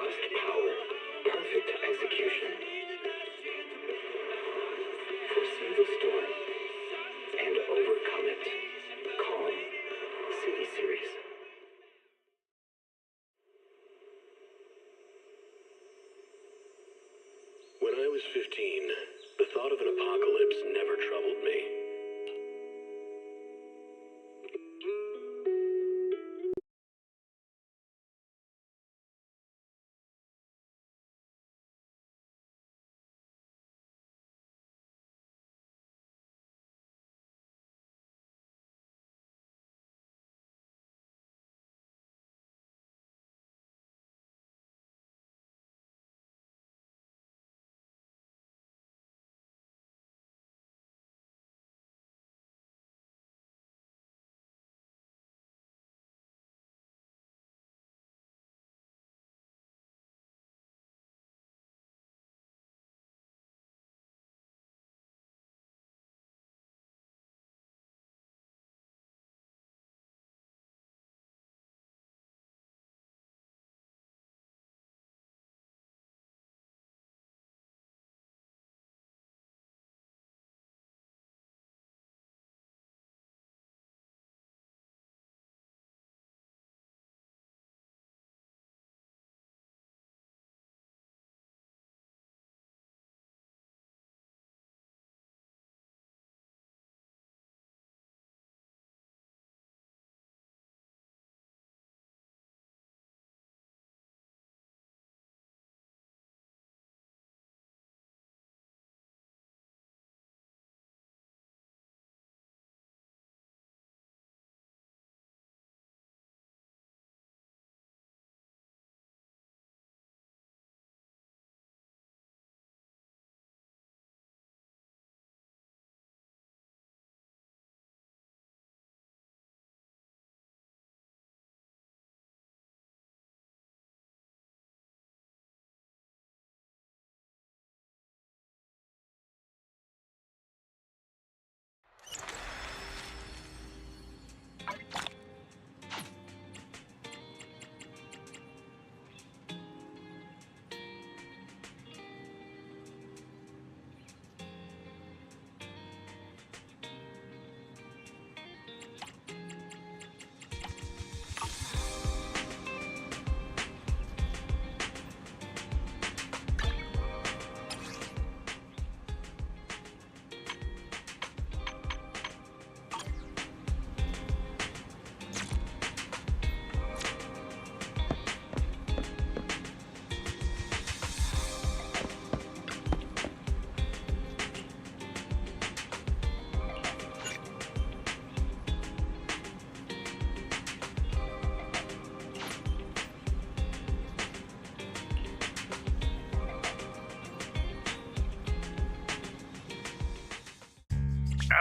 robust power, perfect execution. Foresee the storm and overcome it. Calm City Series. When I was 15, the thought of an apocalypse never troubled me.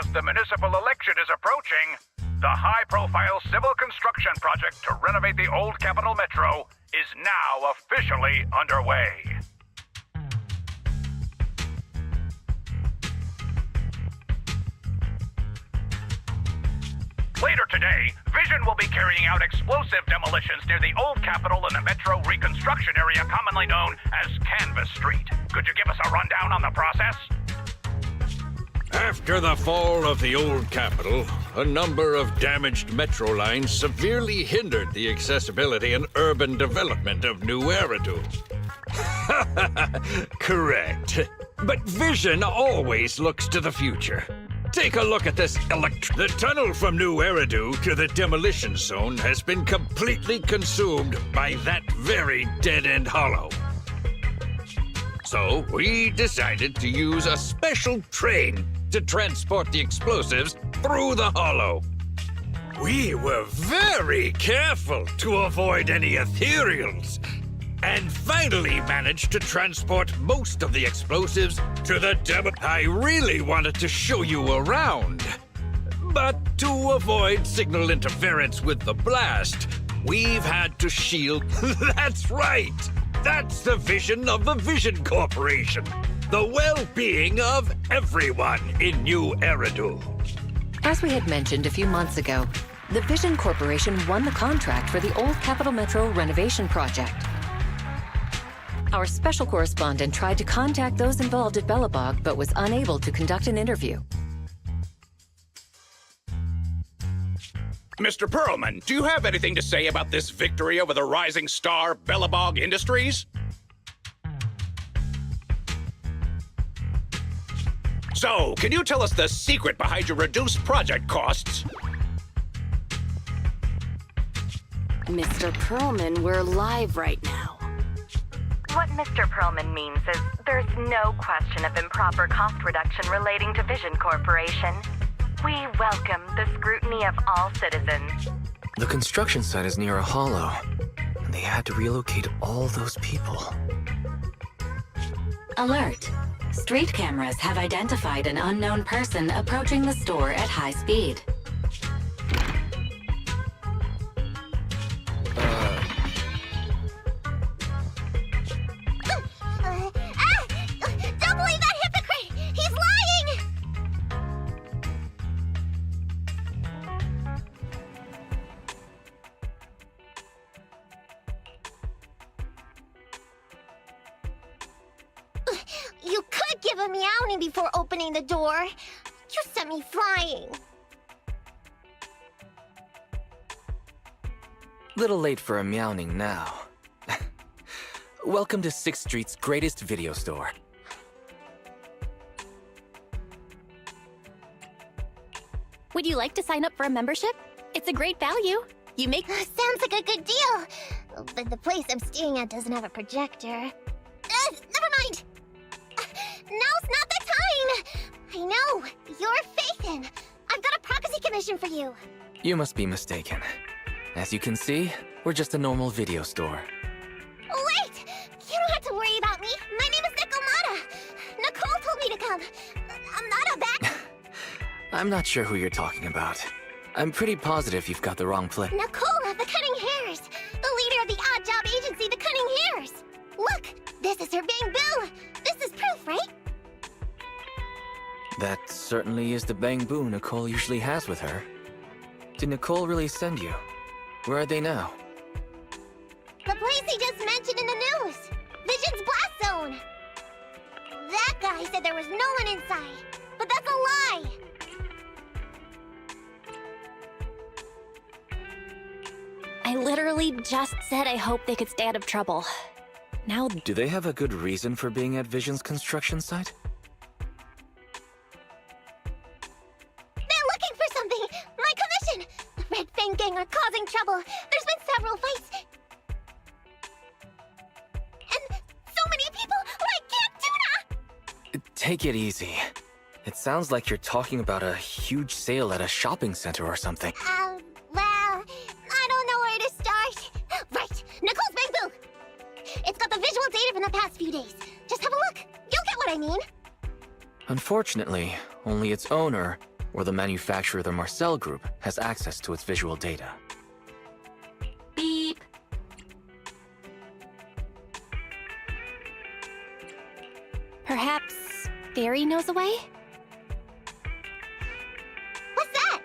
As the municipal election is approaching, the high-profile civil construction project to renovate the old Capital Metro is now officially underway. Later today, Vision will be carrying out explosive demolitions near the old Capitol and the Metro reconstruction area commonly known as Canvas Street. Could you give us a rundown on the process? After the fall of the old Capitol, a number of damaged metro lines severely hindered the accessibility and urban development of Nью-Эриду. Correct. But Vision always looks to the future. Take a look at this The tunnel from Nью-Эриdu to the demolition zone has been completely consumed by that very dead-end hollow. So we decided to use a special train to transport the explosives through the hollow. We were very careful to avoid any ethereals, and finally managed to transport most of the explosives to the demo. I really wanted to show you around, but to avoid signal interference with the blast, we've had to shield. That's right! That's the vision of the Vision Corporation. The well-being of everyone in Nью-Эриду. As we had mentioned a few months ago, the Vision Corporation won the contract for the old Capital Metro renovation project. Our special correspondent tried to contact those involved at Belobog, but was unable to conduct an interview. Mr. Perlman, do you have anything to say about this victory over the rising star Belobog Industries? So, can you tell us the secret behind your reduced project costs? Mr. Perlman, we're live right now. What Mr. Perlman means is there's no question of improper cost reduction relating to Vision Corporation. We welcome the scrutiny of all citizens. The construction site is near a hollow, and they had to relocate all those people. Alert! Street cameras have identified an unknown person approaching the store at high speed. Don't believe that hypocrite! He's lying! You could give a meowing before opening the door. You sent me flying. Little late for a meowing now. Welcome to 6th Street's greatest video store. Would you like to sign up for a membership? It's a great value. You make... Sounds like a good deal. But the place I'm staying at doesn't have a projector. Never mind. Now's not the time. I know. You're Faithin. I've got a prophecy commission for you. You must be mistaken. As you can see, we're just a normal video store. Wait! You don't have to worry about me. My name is Nikomata. Nicole told me to come. I'm not a bad... I'm not sure who you're talking about. I'm pretty positive you've got the wrong place. Nicole of the Cunning Hairs. The leader of the odd job agency, the Cunning Hairs. Look, this is her bamboo. This is proof, right? That certainly is the bamboo Nicole usually has with her. Did Nicole really send you? Where are they now? The place he just mentioned in the news. Vision's Blast Zone. That guy said there was no one inside. But that's a lie. I literally just said I hope they could stay out of trouble. Now... Do they have a good reason for being at Vision's construction site? They're looking for something. My commission. The Red Fang Gang are causing trouble. There's been several fights. And so many people, I can't do that! Take it easy. It sounds like you're talking about a huge sale at a shopping center or something. Well, I don't know where to start. Right, Nicole's bamboo. It's got the visual data from the past few days. Just have a look. You'll get what I mean. Unfortunately, only its owner, or the manufacturer, the Marcel Group, has access to its visual data. Beep. Perhaps Fairy knows a way? What's that?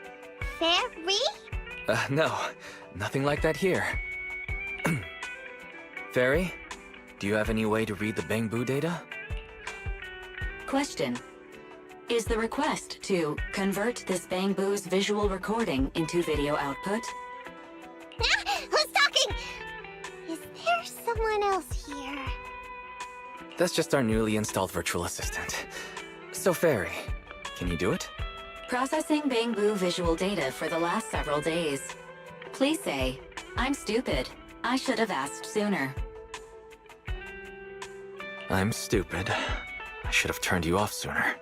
Fairy? No, nothing like that here. Fairy, do you have any way to read the bamboo data? Question. Is the request to convert this bamboo's visual recording into video output? Who's talking? Is there someone else here? That's just our newly installed virtual assistant. So Fairy, can you do it? Processing bamboo visual data for the last several days. Please say, I'm stupid. I should have asked sooner. I'm stupid. I should have turned you off sooner.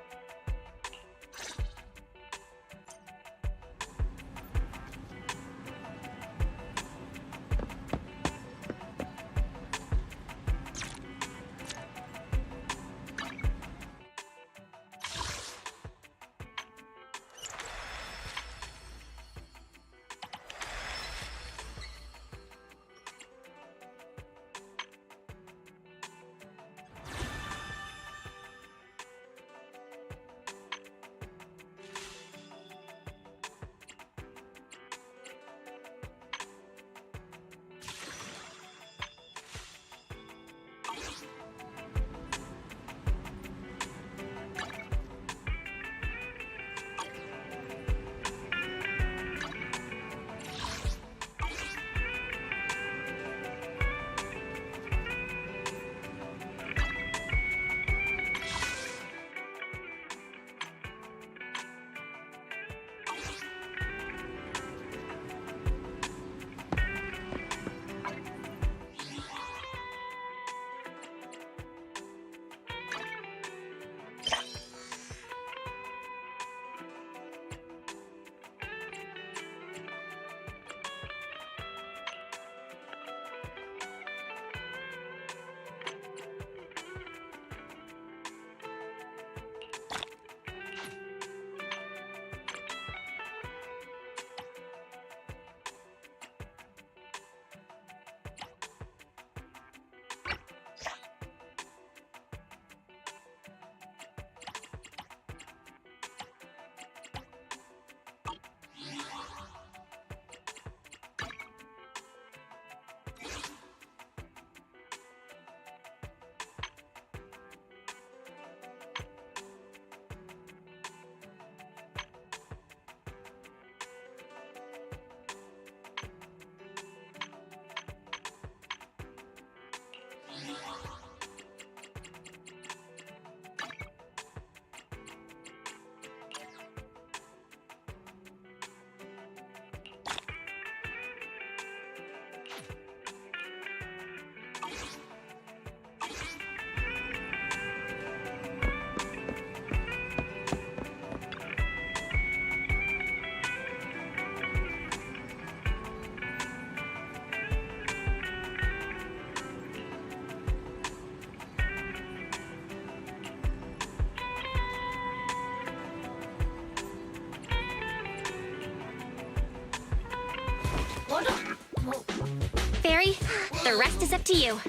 The rest is up to you.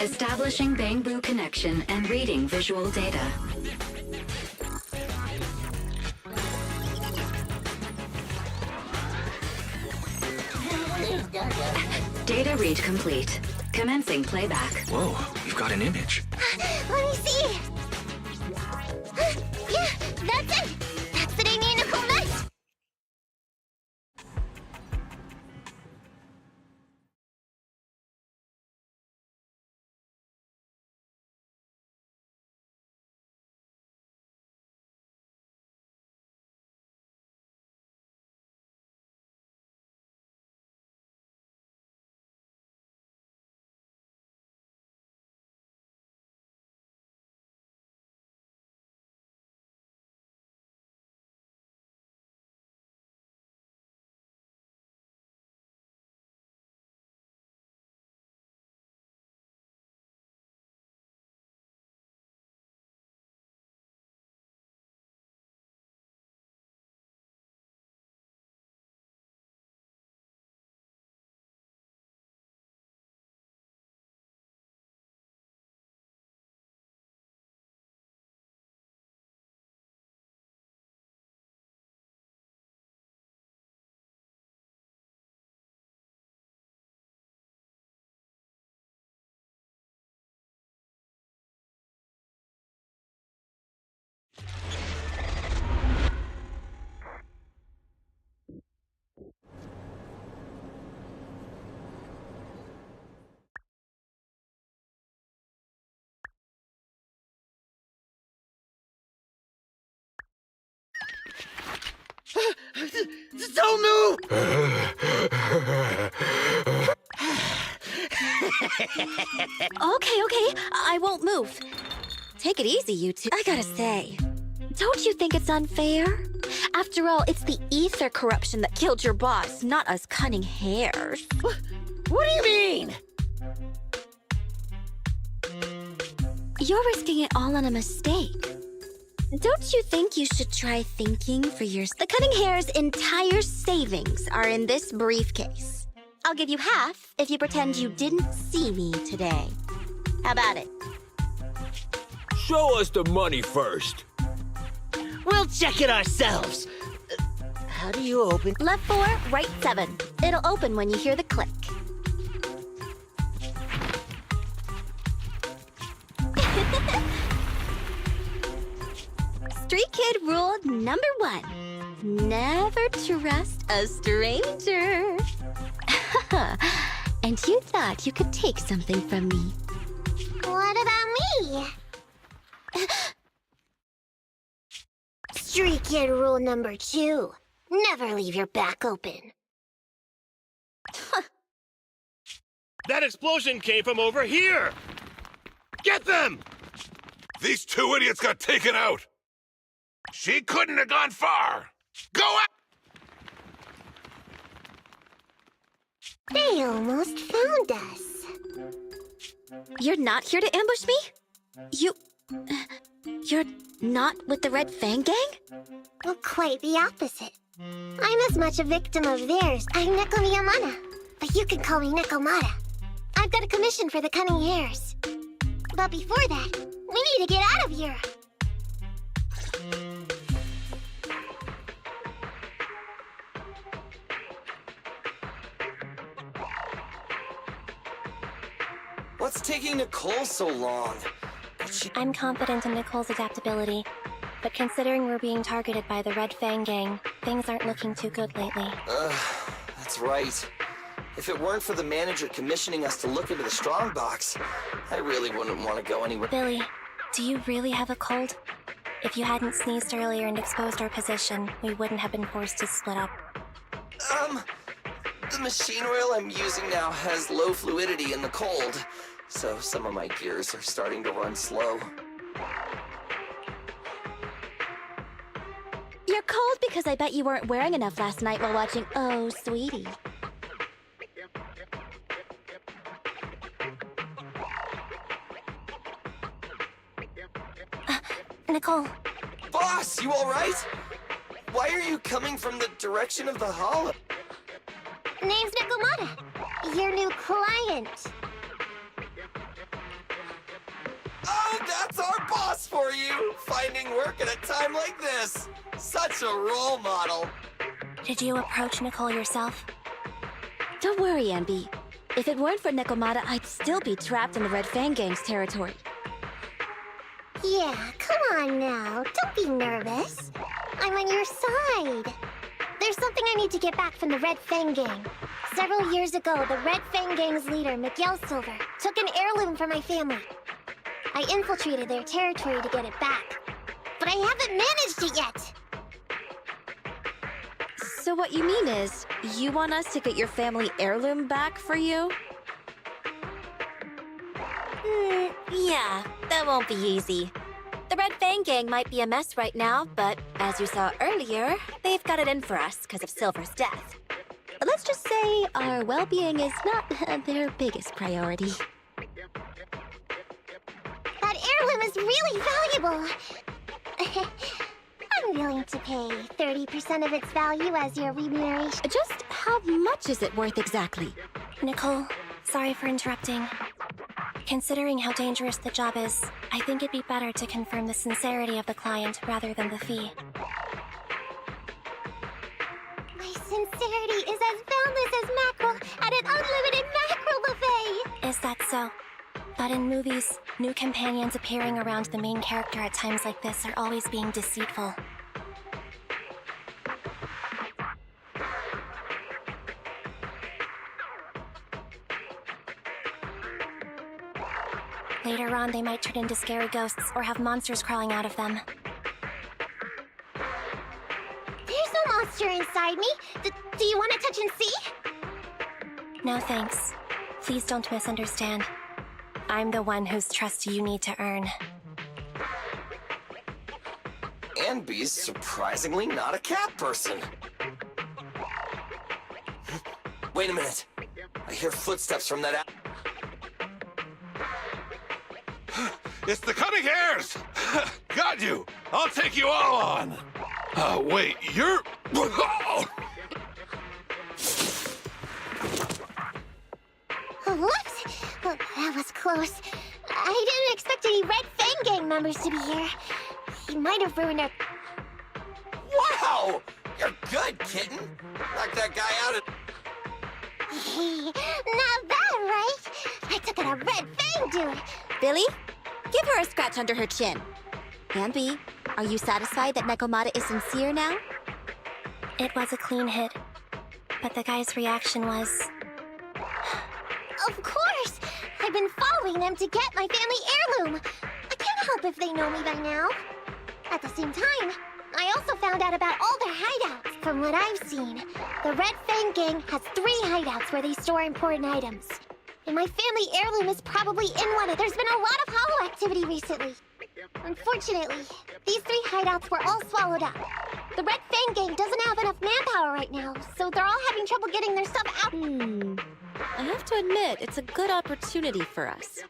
Establishing Bangbu connection and reading visual data. Data read complete. Commencing playback. Whoa, you've got an image. Let me see. Yeah, that's it. That's the Nicole met. Don't move! Okay, I won't move. Take it easy, you two. I gotta say, don't you think it's unfair? After all, it's the ether corruption that killed your boss, not us cunning hares. What do you mean? You're risking it all on a mistake. Don't you think you should try thinking for yours? The cunning hare's entire savings are in this briefcase. I'll give you half if you pretend you didn't see me today. How about it? Show us the money first. We'll check it ourselves. How do you open? Left 4, right 7. It'll open when you hear the click. Street kid rule number 1. Never trust a stranger. And you thought you could take something from me. What about me? Street kid rule number 2. Never leave your back open. That explosion came from over here! Get them! These two idiots got taken out! She couldn't have gone far! Go out! They almost found us. You're not here to ambush me? You're not with the Red Fang Gang? Well, quite the opposite. I'm as much a victim of theirs. I'm Neko Miyamana, but you can call me Nekomata. I've got a commission for the cunning hares. But before that, we need to get out of here. What's taking Nicole so long? I'm confident in Nicole's adaptability, but considering we're being targeted by the Red Fang Gang, things aren't looking too good lately. That's right. If it weren't for the manager commissioning us to look into the strongbox, I really wouldn't want to go anywhere. Billy, do you really have a cold? If you hadn't sneezed earlier and exposed our position, we wouldn't have been forced to split up. The machine oil I'm using now has low fluidity in the cold, so some of my gears are starting to run slow. You're cold because I bet you weren't wearing enough last night while watching Oh, Sweetie. Nicole. Boss, you alright? Why are you coming from the direction of the hollow? Name's Nekomata. Your new client. Oh, that's our boss for you! Finding work at a time like this! Such a role model! Did you approach Nicole yourself? Don't worry, Anby. If it weren't for Nekomata, I'd still be trapped in the Red Fang Gang's territory. Yeah, come on now. Don't be nervous. I'm on your side. There's something I need to get back from the Red Fang Gang. Several years ago, the Red Fang Gang's leader, Miguel Silver, took an heirloom from my family. I infiltrated their territory to get it back. But I haven't managed it yet! So what you mean is, you want us to get your family heirloom back for you? Yeah, that won't be easy. The Red Fang Gang might be a mess right now, but as you saw earlier, they've got it in for us because of Silver's death. Let's just say our well-being is not their biggest priority. That heirloom is really valuable! I'm willing to pay 30% of its value as your remuneration. Just how much is it worth exactly? Nicole, sorry for interrupting. Considering how dangerous the job is, I think it'd be better to confirm the sincerity of the client rather than the fee. My sincerity is as boundless as mackerel at an unlimited mackerel buffet! Is that so? But in movies, new companions appearing around the main character at times like this are always being deceitful. Later on, they might turn into scary ghosts or have monsters crawling out of them. There's no monster inside me! Do you want to touch and see? No thanks. Please don't misunderstand. I'm the one whose trust you need to earn. Anby's surprisingly not a cat person. Wait a minute. I hear footsteps from that It's the cunning hares! Got you! I'll take you all on! Wait, you're... Whoops! Well, that was close. I didn't expect any Red Fang Gang members to be here. He might have ruined our... Wow! You're good, kitten! Knock that guy out of... Not bad, right? I took out a Red Fang dude! Billy? Give her a scratch under her chin. Anby, are you satisfied that Nekomata is sincere now? It was a clean hit, but the guy's reaction was... Of course! I've been following them to get my family heirloom! I can't help if they know me by now. At the same time, I also found out about all their hideouts. From what I've seen, the Red Fang Gang has 3 hideouts where they store important items. And my family heirloom is probably in one. There's been a lot of hollow activity recently. Unfortunately, these 3 hideouts were all swallowed up. The Red Fang Gang doesn't have enough manpower right now, so they're all having trouble getting their stuff out. I have to admit, it's a good opportunity for us.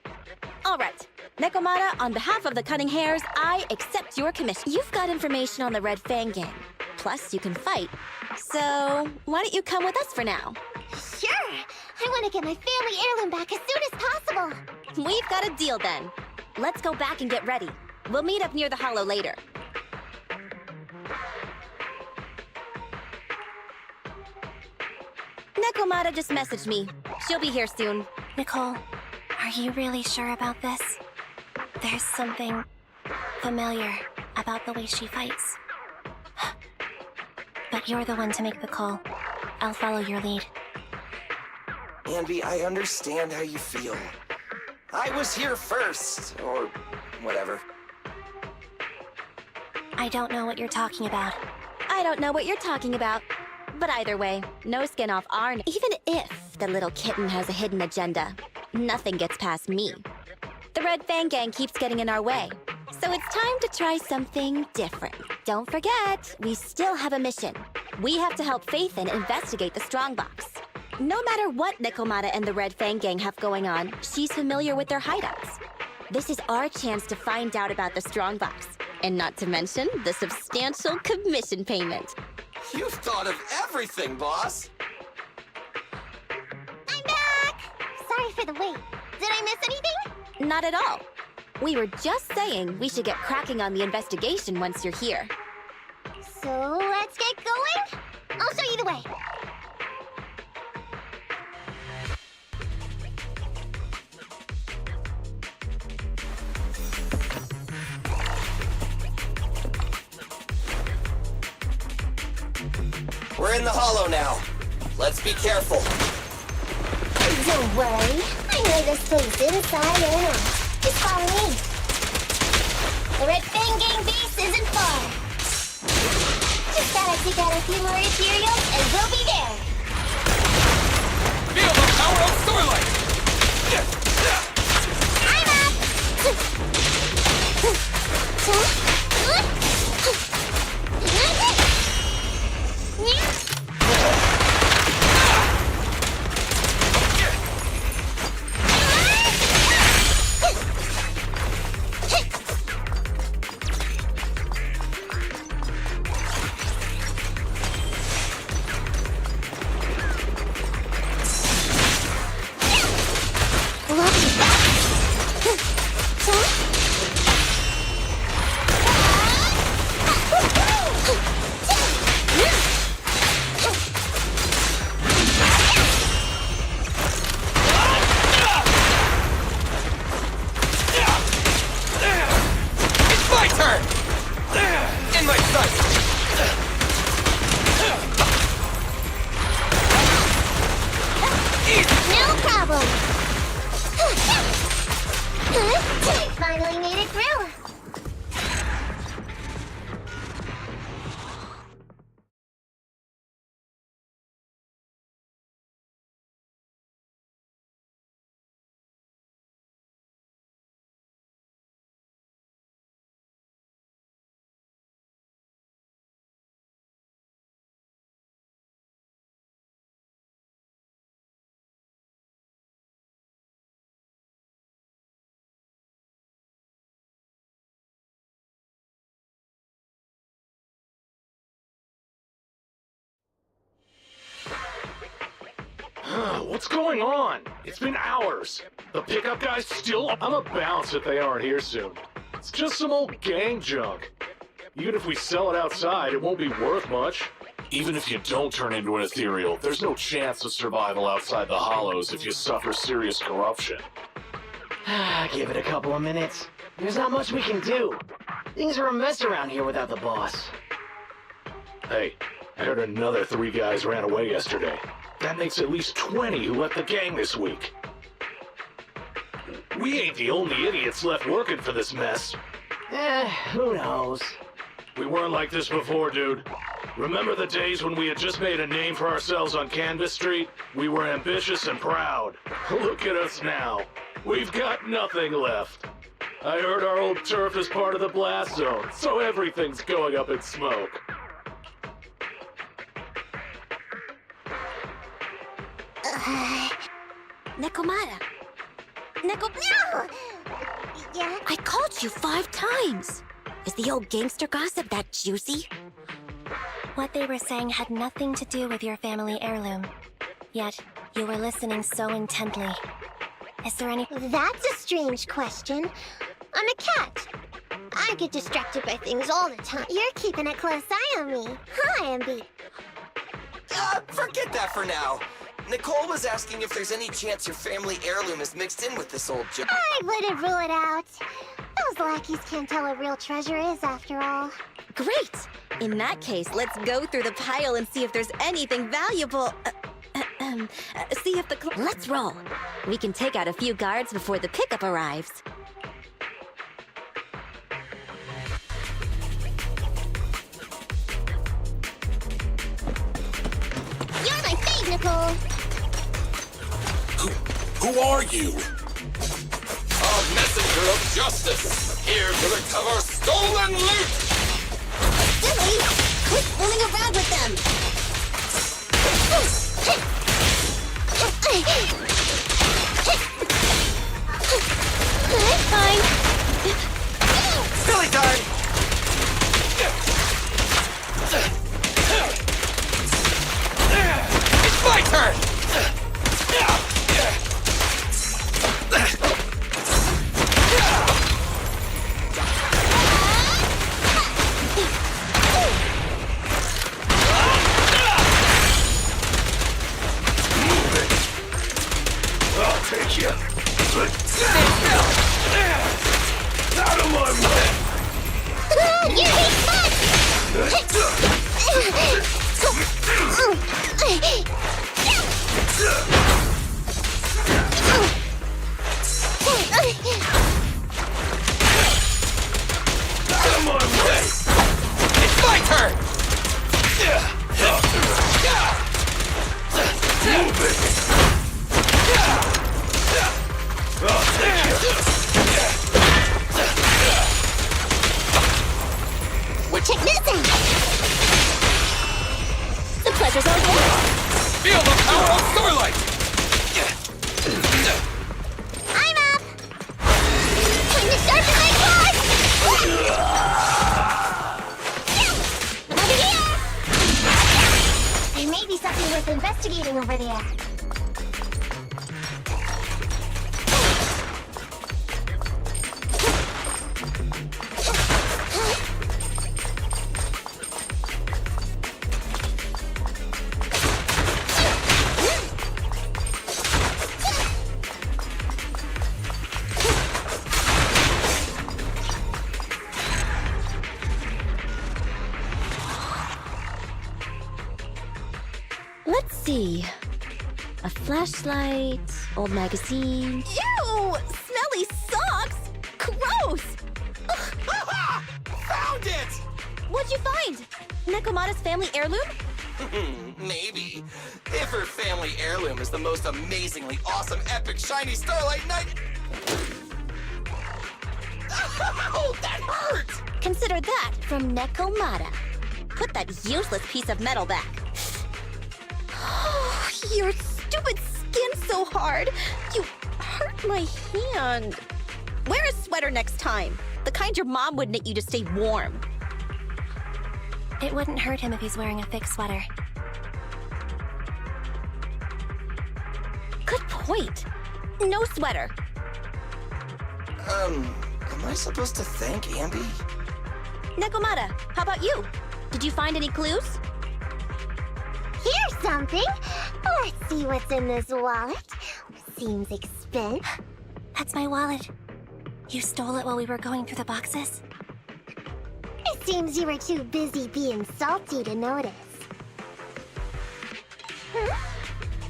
All right, Nekomata, on behalf of the Cunning Hares, I accept your commission. You've got information on the Red Fang Gang. Plus, you can fight. So, why don't you come with us for now? Sure! I want to get my family heirloom back as soon as possible! We've got a deal then. Let's go back and get ready. We'll meet up near the hollow later. Nekomata just messaged me. She'll be here soon. Nicole, are you really sure about this? There's something familiar about the way she fights. But you're the one to make the call. I'll follow your lead. Anby, I understand how you feel. I was here first, or whatever. I don't know what you're talking about. I don't know what you're talking about. But either way, no skin off our... Even if the little kitten has a hidden agenda, nothing gets past me. The Red Fang Gang keeps getting in our way. So it's time to try something different. Don't forget, we still have a mission. We have to help Faithin investigate the strongbox. No matter what Nekomata and the Red Fang Gang have going on, she's familiar with their hideouts. This is our chance to find out about the strongbox. And not to mention the substantial commission payment. You've thought of everything, boss! I'm back! Sorry for the wait. Did I miss anything? Not at all. We were just saying we should get cracking on the investigation once you're here. So let's get going? I'll show you the way. We're in the hollow now. Let's be careful. Don't worry. I know this place inside and out. Just follow me. The Red Fanging base isn't far. Just gotta take out a few more materials and we'll be there. Feel the power of Starlight! I'm up! Finally made it through. What's going on? It's been hours. The pickup guy's still... I'm a bounce if they aren't here soon. It's just some old gang junk. Even if we sell it outside, it won't be worth much. Even if you don't turn into an ethereal, there's no chance of survival outside the hollows if you suffer serious corruption. Give it a couple of minutes. There's not much we can do. Things are a mess around here without the boss. Hey, I heard another 3 guys ran away yesterday. That makes at least 20 who left the gang this week. We ain't the only idiots left working for this mess. Who knows? We weren't like this before, dude. Remember the days when we had just made a name for ourselves on Canvas Street? We were ambitious and proud. Look at us now. We've got nothing left. I heard our old turf is part of the blast zone, so everything's going up in smoke. Nekomata. No! Yeah? I called you 5 times. Is the old gangster gossip that juicy? What they were saying had nothing to do with your family heirloom. Yet, you were listening so intently. Is there any... That's a strange question. I'm a cat. I get distracted by things all the time. You're keeping a close eye on me. Hi, MB. Forget that for now. Nicole was asking if there's any chance your family heirloom is mixed in with this old junk. I wouldn't rule it out. Those lackeys can't tell what real treasure is, after all. Great! In that case, let's go through the pile and see if there's anything valuable. See if the... Let's roll. We can take out a few guards before the pickup arrives. You're my fave, Nicole. Who are you? A messenger of justice, here to recover stolen loot! Silly! Quit fooling around with them! It's fine. Silly time! It's my turn! investigating over there. Let's see. A flashlight, old magazine. Ew! Smelly socks! Gross! Found it! What'd you find? Nekomata's family heirloom? Maybe. If her family heirloom is the most amazingly awesome, epic, shiny Starlight Knight. Oh, that hurt! Consider that from Nekomata. Put that useless piece of metal back. Oh, your stupid skin's so hard. You hurt my hand. Wear a sweater next time. The kind your mom would knit you to stay warm. It wouldn't hurt him if he's wearing a thick sweater. Good point. No sweater. Am I supposed to thank Ambi? Nekomata, how about you? Did you find any clues? Here's something. Let's see what's in this wallet. Seems expensive. That's my wallet. You stole it while we were going through the boxes? It seems you were too busy being salty to notice.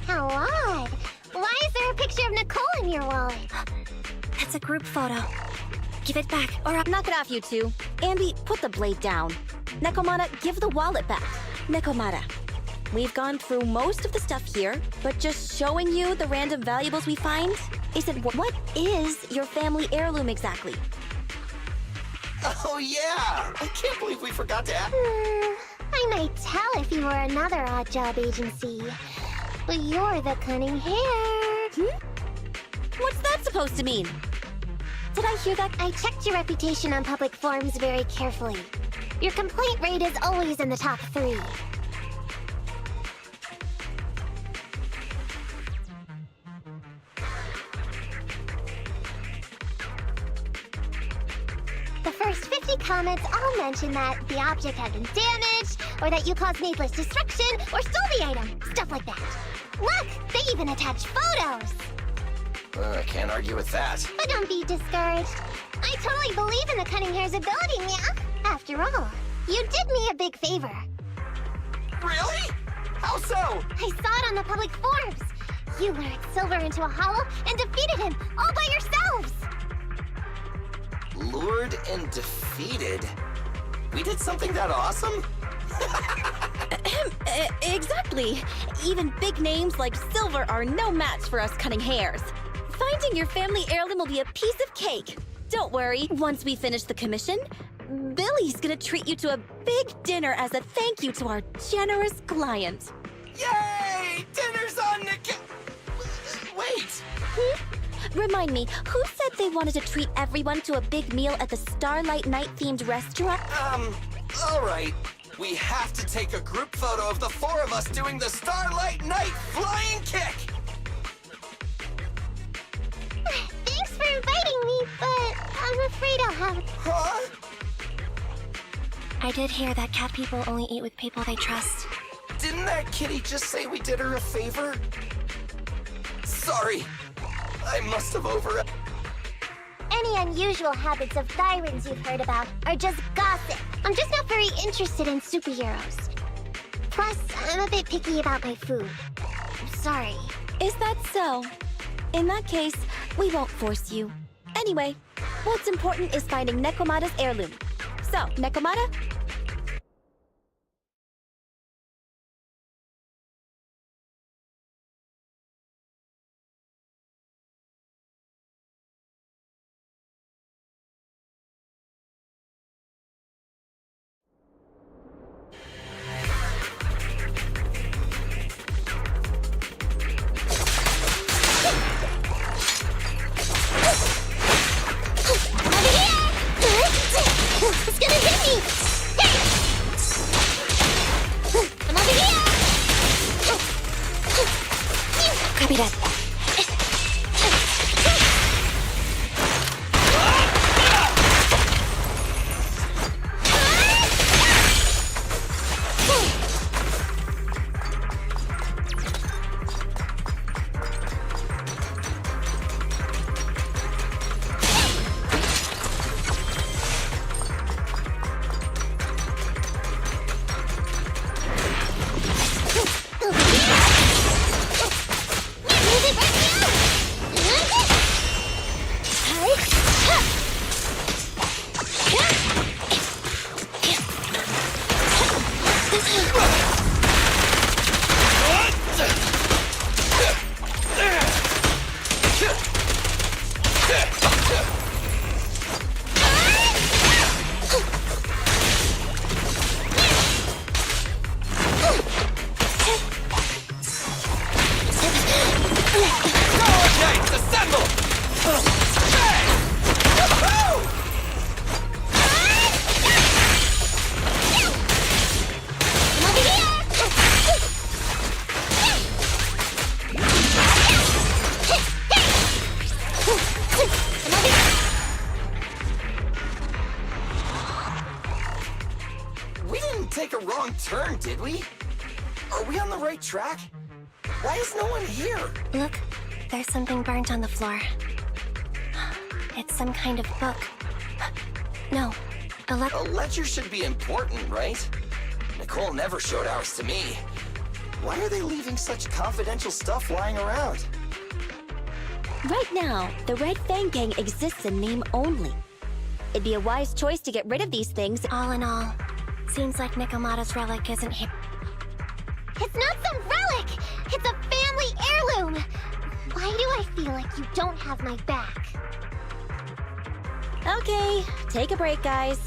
How odd. Why is there a picture of Nicole in your wallet? That's a group photo. Give it back, or I'll knock it off, you two. Ambi, put the blade down. Nekomata, give the wallet back. Nekomata, we've gone through most of the stuff here, but just showing you the random valuables we find isn't what is your family heirloom exactly? Oh yeah! I can't believe we forgot to ask. I might tell if you were another odd job agency. But you're the cunning hare. What's that supposed to mean? Did I hear that? I checked your reputation on public forums very carefully. Your complaint rate is always in the top 3. The first 50 comments all mention that the object had been damaged, or that you caused needless destruction, or stole the item. Stuff like that. Look! They even attach photos! I can't argue with that. But don't be discouraged. I totally believe in the cunning hare's ability, yeah? After all, you did me a big favor. Really? How so? I saw it on the public forums. You lured Silver into a hollow and defeated him all by yourselves! Lured and defeated? We did something that awesome? Exactly. Even big names like Silver are no match for us cunning hares. Finding your family heirloom will be a piece of cake. Don't worry, once we finish the commission, Billy's gonna treat you to a big dinner as a thank you to our generous client. Yay! Dinner's on the Wait! Remind me, who said they wanted to treat everyone to a big meal at the Starlight Night-themed restaurant? Alright. We have to take a group photo of the 4 of us doing the Starlight Night flying kick! Thanks for inviting me, but I'm afraid I'll have... Huh? I did hear that cat people only eat with people they trust. Didn't that kitty just say we did her a favor? Sorry. I must have Any unusual habits of Thyrans you've heard about are just gossip. I'm just not very interested in superheroes. Plus, I'm a bit picky about my food. I'm sorry. Is that so? In that case, we won't force you. Anyway, what's important is finding Nekomata's heirloom. So, Nekomata? It's gonna hit me! didn't take a wrong turn, did we? Are we on the right track? Why is no one here? Look, there's something burnt on the floor. It's some kind of book. No, a ledger should be important, right? Nicole never showed ours to me. Why are they leaving such confidential stuff lying around? Right now, the Red Fang Gang exists in name only. It'd be a wise choice to get rid of these things. All in all, seems like Nikomata's relic isn't here. It's not some relic! It's a family heirloom! Why do I feel like you don't have my back? Okay, take a break, guys.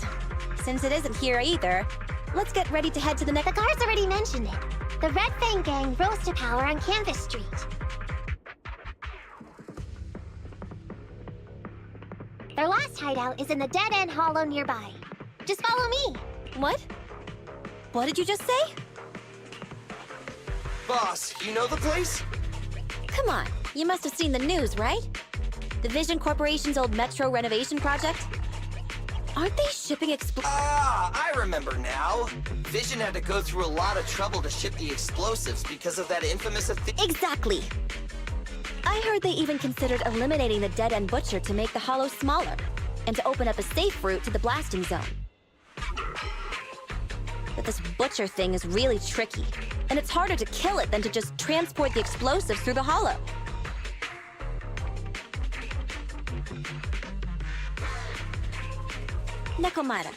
Since it isn't here either, let's get ready to head to the next— The guards already mentioned it. The Red Fang Gang rose to power on Canvas Street. Their last hideout is in the dead-end hollow nearby. Just follow me. What? What did you just say? Boss, you know the place? Come on, you must have seen the news, right? The Vision Corporation's old metro renovation project? Aren't they shipping I remember now. Vision had to go through a lot of trouble to ship the explosives because of that infamous— Exactly. I heard they even considered eliminating the dead-end butcher to make the hollow smaller, and to open up a safe route to the blasting zone. But this butcher thing is really tricky, and it's harder to kill it than to just transport the explosives through the hollow. Nekomata,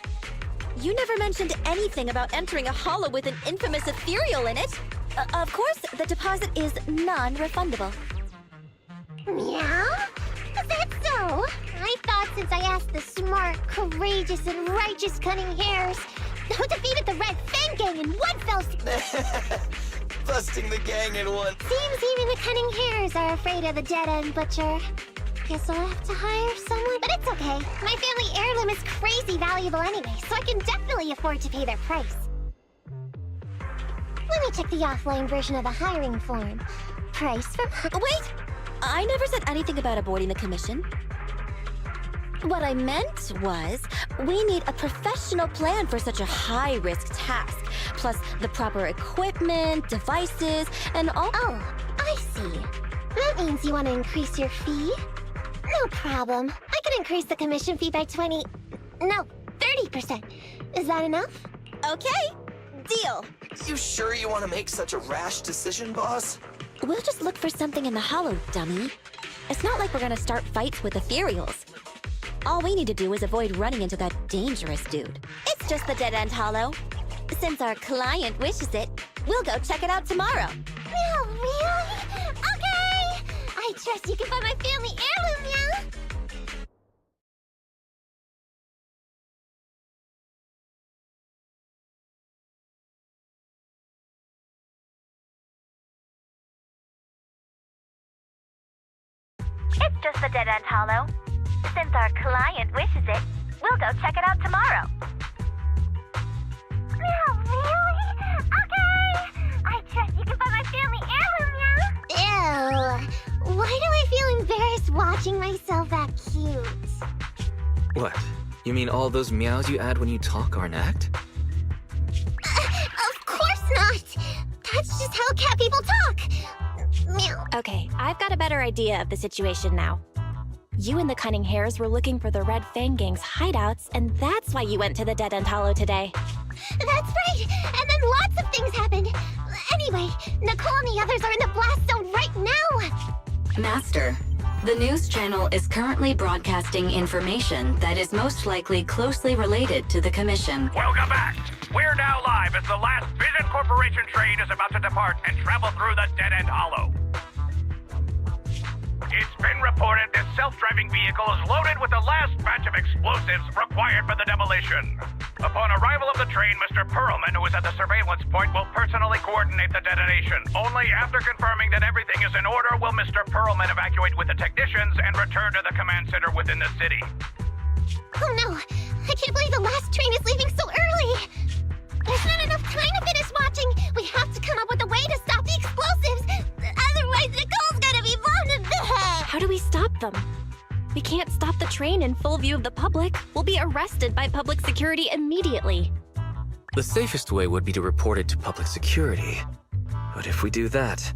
you never mentioned anything about entering a hollow with an infamous ethereal in it. Of course, the deposit is non-refundable. Meow? Is that so? I thought since I asked the smart, courageous, and righteous cunning hares who defeated the Red Fang Gang in one fell swoop. Busting the gang in one. Seems even the cunning hares are afraid of the dead-end butcher. Guess I'll have to hire someone, but it's okay. My family heirloom is crazy valuable anyway, so I can definitely afford to pay their price. Let me check the offline version of the hiring form. Price from— Wait! I never said anything about avoiding the commission. What I meant was, we need a professional plan for such a high-risk task, plus the proper equipment, devices, and all— Oh, I see. That means you want to increase your fee? No problem. I can increase the commission fee by 20... No, 30%. Is that enough? Okay, deal. You sure you want to make such a rash decision, boss? We'll just look for something in the hollow, dummy. It's not like we're gonna start fights with ethereals. All we need to do is avoid running into that dangerous dude. It's just the dead-end hollow. Since our client wishes it, we'll go check it out tomorrow. No, really? Okay! I trust you can find my family heirloom, yeah? It's just the dead-end hollow. Since our client wishes it, we'll go check it out tomorrow. No, really? Okay! I trust you can find my family heirloom, yeah? Ew. Why do I feel embarrassed watching myself act cute? What? You mean all those meows you add when you talk are an act? Of course not! That's just how cat people talk! Meow. Okay, I've got a better idea of the situation now. You and the cunning hares were looking for the Red Fang Gang's hideouts, and that's why you went to the dead-end hollow today. That's right! And then lots of things happened! Anyway, Nicole and the others are in the blast zone right now! Master, the news channel is currently broadcasting information that is most likely closely related to the commission. Welcome back! We're now live as the last Vision Corporation train is about to depart and travel through the dead-end hollow. It's been reported this self-driving vehicle is loaded with the last batch of explosives required for the demolition. Upon arrival of the train, Mr. Perlman, who is at the surveillance point, will personally coordinate the detonation. Only after confirming that everything is in order will Mr. Perlman evacuate with the technicians and return to the command center within the city. Oh no! I can't believe the last train is leaving so early! There's not enough time to finish watching! We have to come up with a way to stop the explosives! Otherwise, Nicole's gonna be voted. How do we stop them? We can't stop the train in full view of the public. We'll be arrested by public security immediately. The safest way would be to report it to public security. But if we do that,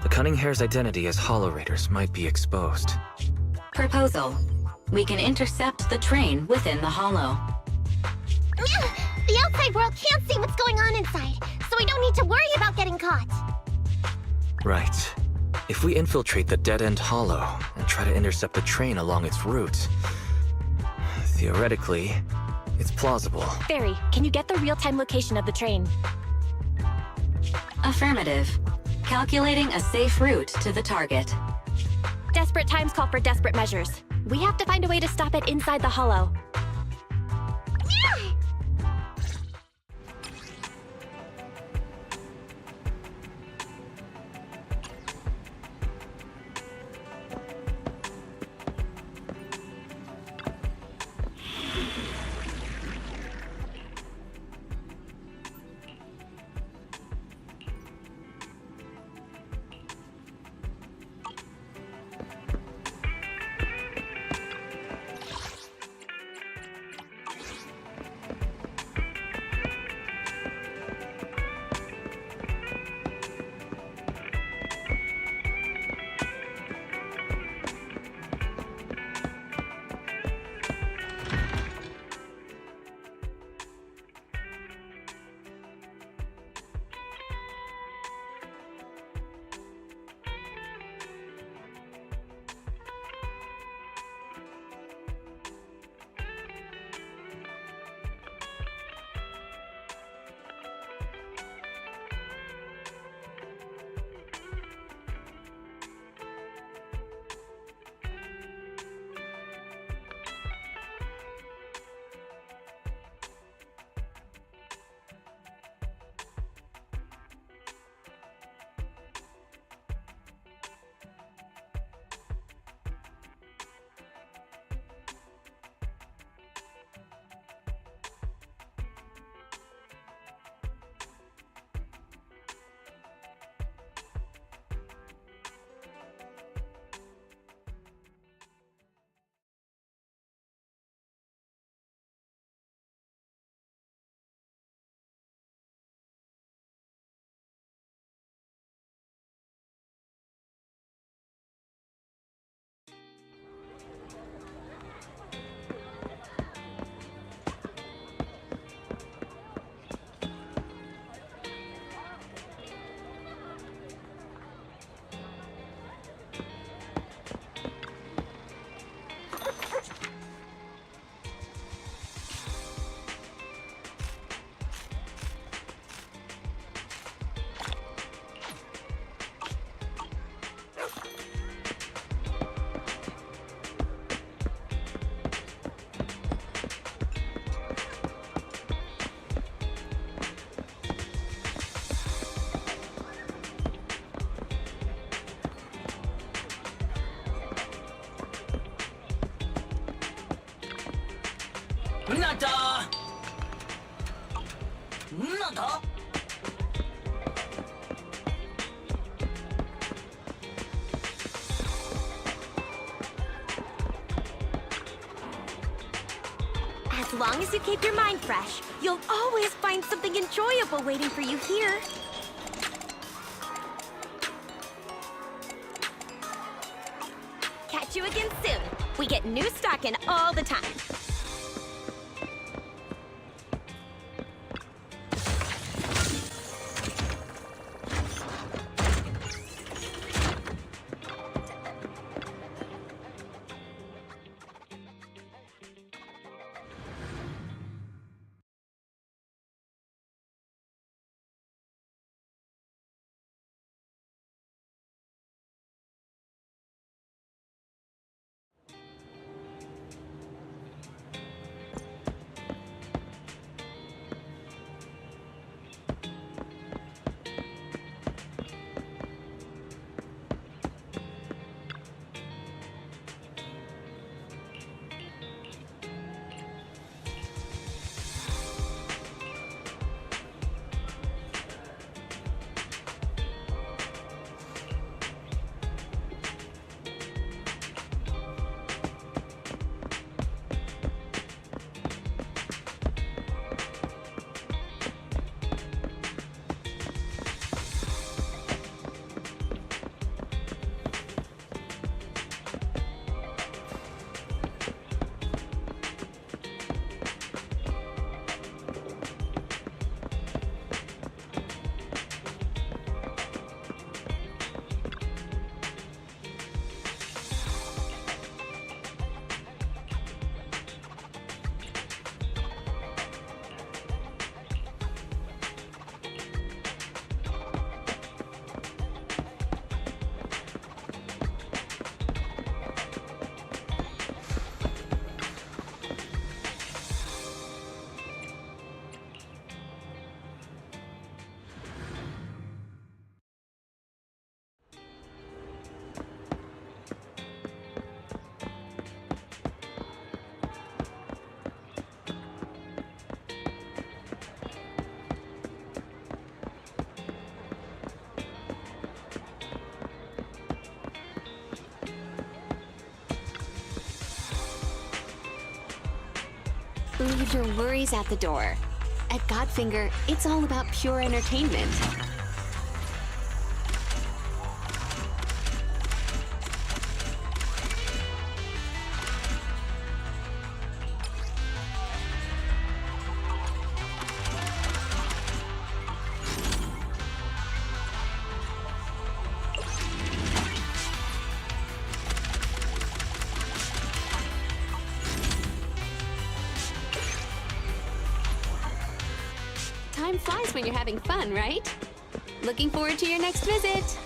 the Cunning Hare's identity as Hollow Raiders might be exposed. Proposal. We can intercept the train within the Hollow. The outside world can't see what's going on inside, so we don't need to worry about getting caught. Right. If we infiltrate the dead-end Hollow and try to intercept the train along its route, theoretically, it's plausible. Barry, can you get the real-time location of the train? Affirmative. Calculating a safe route to the target. Desperate times call for desperate measures. We have to find a way to stop it inside the Hollow. As long as you keep your mind fresh, you'll always find something enjoyable waiting for you here. Catch you again soon. We get new stock in all the time. Leave your worries at the door. At Godfinger, it's all about pure entertainment. Time flies when you're having fun, right? Looking forward to your next visit.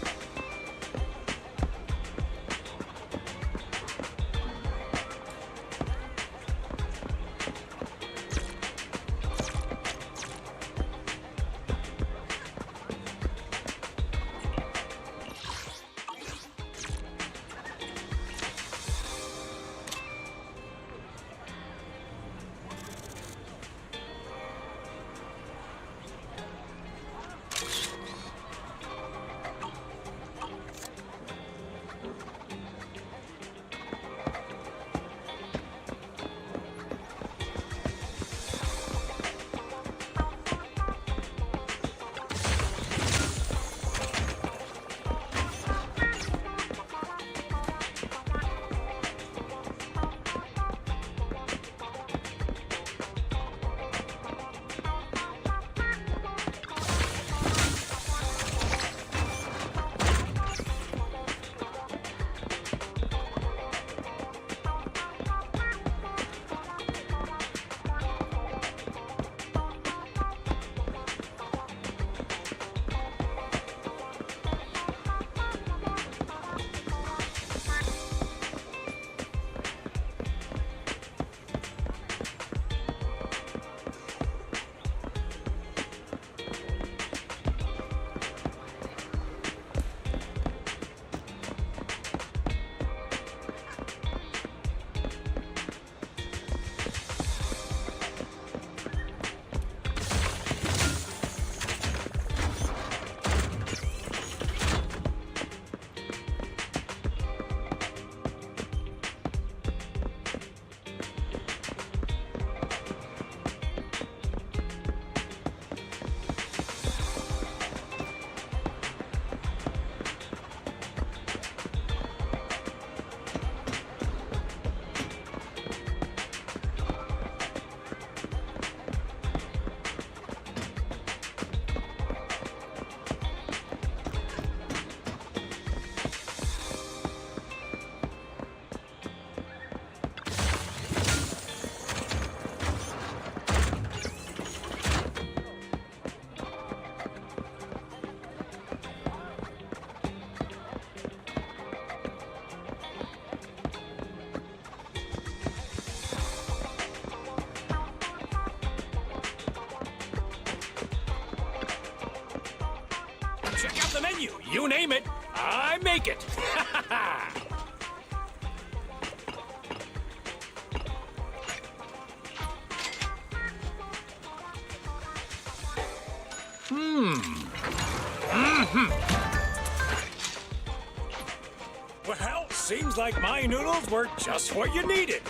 Check out the menu. You name it, I make it. Well, seems like my noodles were just what you needed.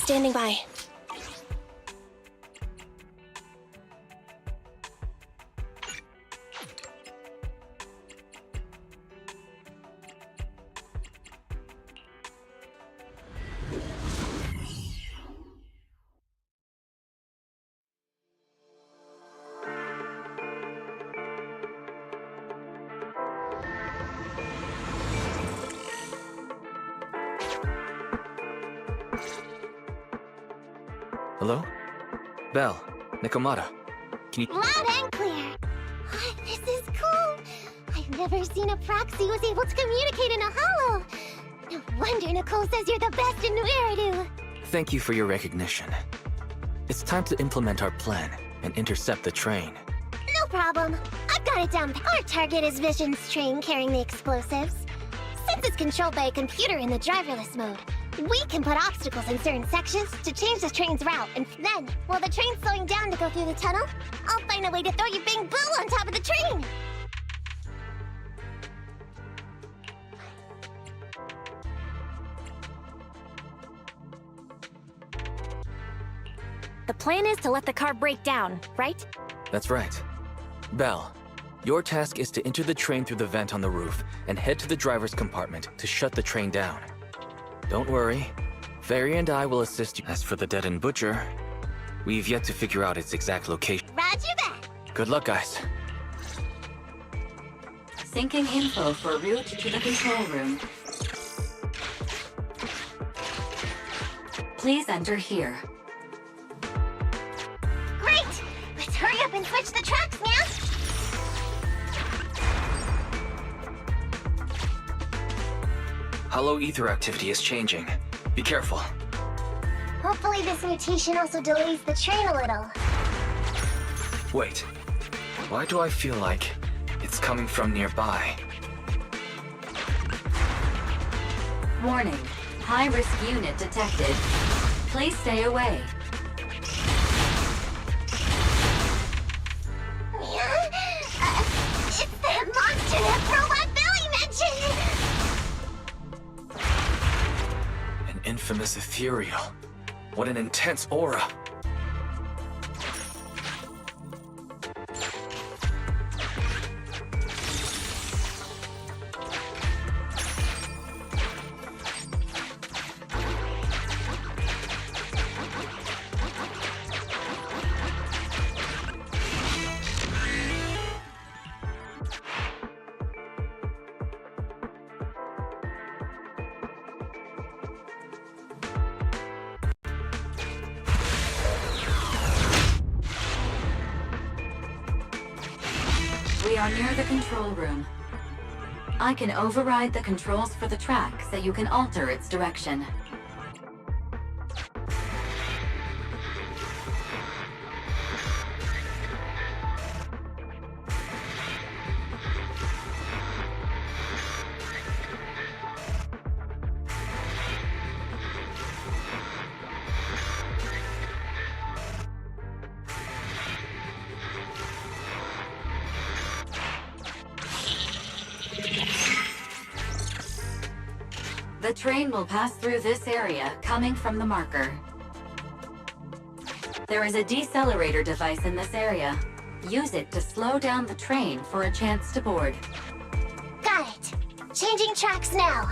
Standing by. Hello? Belle, Nikomata. Can you... Loud and clear. This is cool. I've never seen a proxy who was able to communicate in a holo. No wonder Nicole says you're the best in Nью-Эриду. Thank you for your recognition. It's time to implement our plan and intercept the train. No problem. I've got it down. Our target is Vision's train carrying the explosives. Since it's controlled by a computer in the driverless mode, we can put obstacles in certain sections to change the train's route, and then, while the train's slowing down to go through the tunnel, I'll find a way to throw your Bing Boo on top of the train! The plan is to let the car break down, right? That's right. Belle, your task is to enter the train through the vent on the roof and head to the driver's compartment to shut the train down. Don't worry. Fairy and I will assist you. As for the dead-end butcher, we've yet to figure out its exact location. Roger that! Good luck, guys. Syncing info for route to the control room. Please enter here. Great! Let's hurry up and switch the tracks, man! Hollow ether activity is changing. Be careful. Hopefully this mutation also delays the train a little. Wait. Why do I feel like it's coming from nearby? Warning. High-risk unit detected. Please stay away. It's that monster that Robot Billy mentioned! An infamous ethereal. What an intense aura. We are near the control room. I can override the controls for the track so you can alter its direction. The train will pass through this area, coming from the marker. There is a decelerator device in this area. Use it to slow down the train for a chance to board. Got it. Changing tracks now.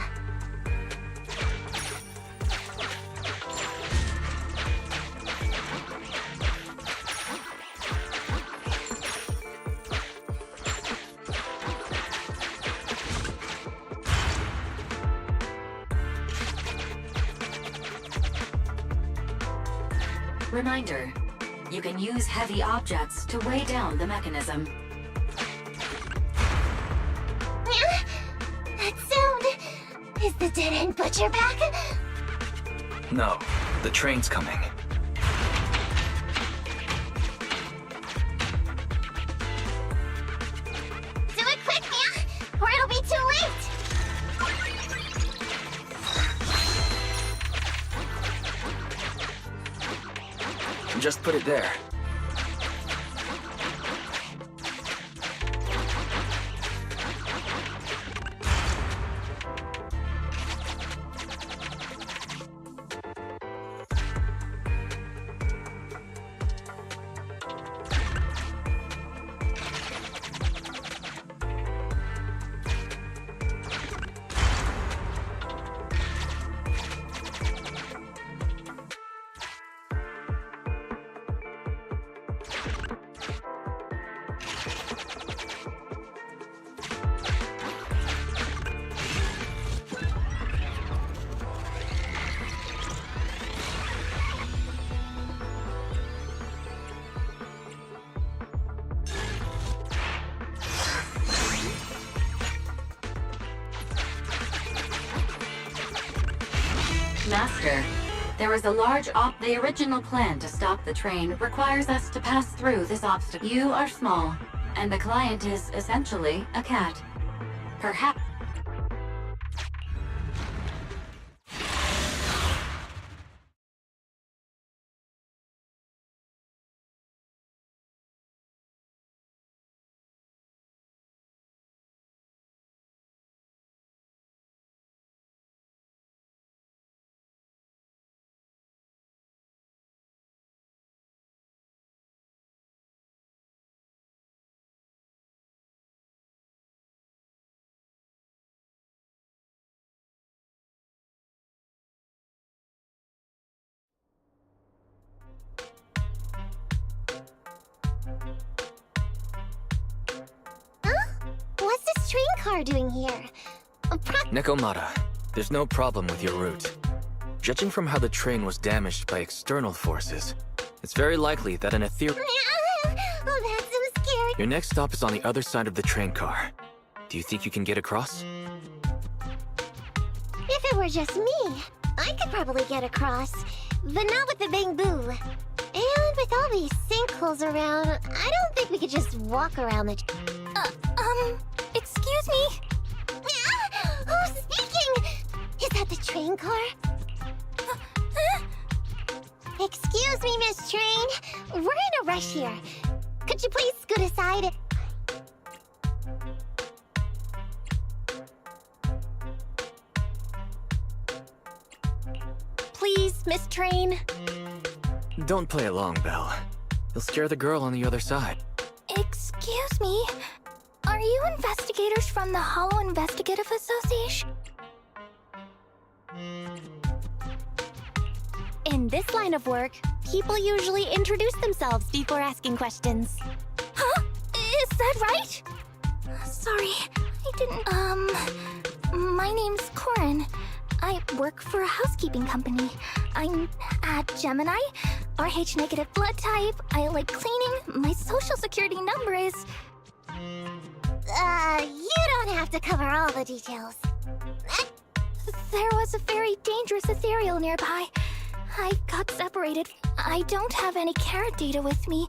Reminder, you can use heavy objects to weigh down the mechanism. That sound... Is the dead-end butcher back? No, the train's coming. Do it quick, Mia, or it'll be too late! Just put it there. Master, there is a large The original plan to stop the train requires us to pass through this obstacle. You are small, and the client is essentially a cat. Perhaps... What's this train car doing here? Nekomata, there's no problem with your route. Judging from how the train was damaged by external forces, it's very likely that an ethereal... Oh, that's so scary. Your next stop is on the other side of the train car. Do you think you can get across? If it were just me, I could probably get across. But not with the bamboo. And with all these sinkholes around, I don't think we could just walk around the... Excuse me? Who's speaking? Is that the train car? Excuse me, Miss Train. We're in a rush here. Could you please scoot aside? Please, Miss Train. Don't play along, Belle. You'll scare the girl on the other side. Excuse me? Are you investigators from the Hollow Investigative Association? In this line of work, people usually introduce themselves before asking questions. Huh? Is that right? Sorry, I didn't... My name's Corin. I work for a housekeeping company. I'm at Gemini, RH negative blood type, I like cleaning, my social security number is... You don't have to cover all the details. There was a very dangerous ethereal nearby. I got separated. I don't have any carrot data with me.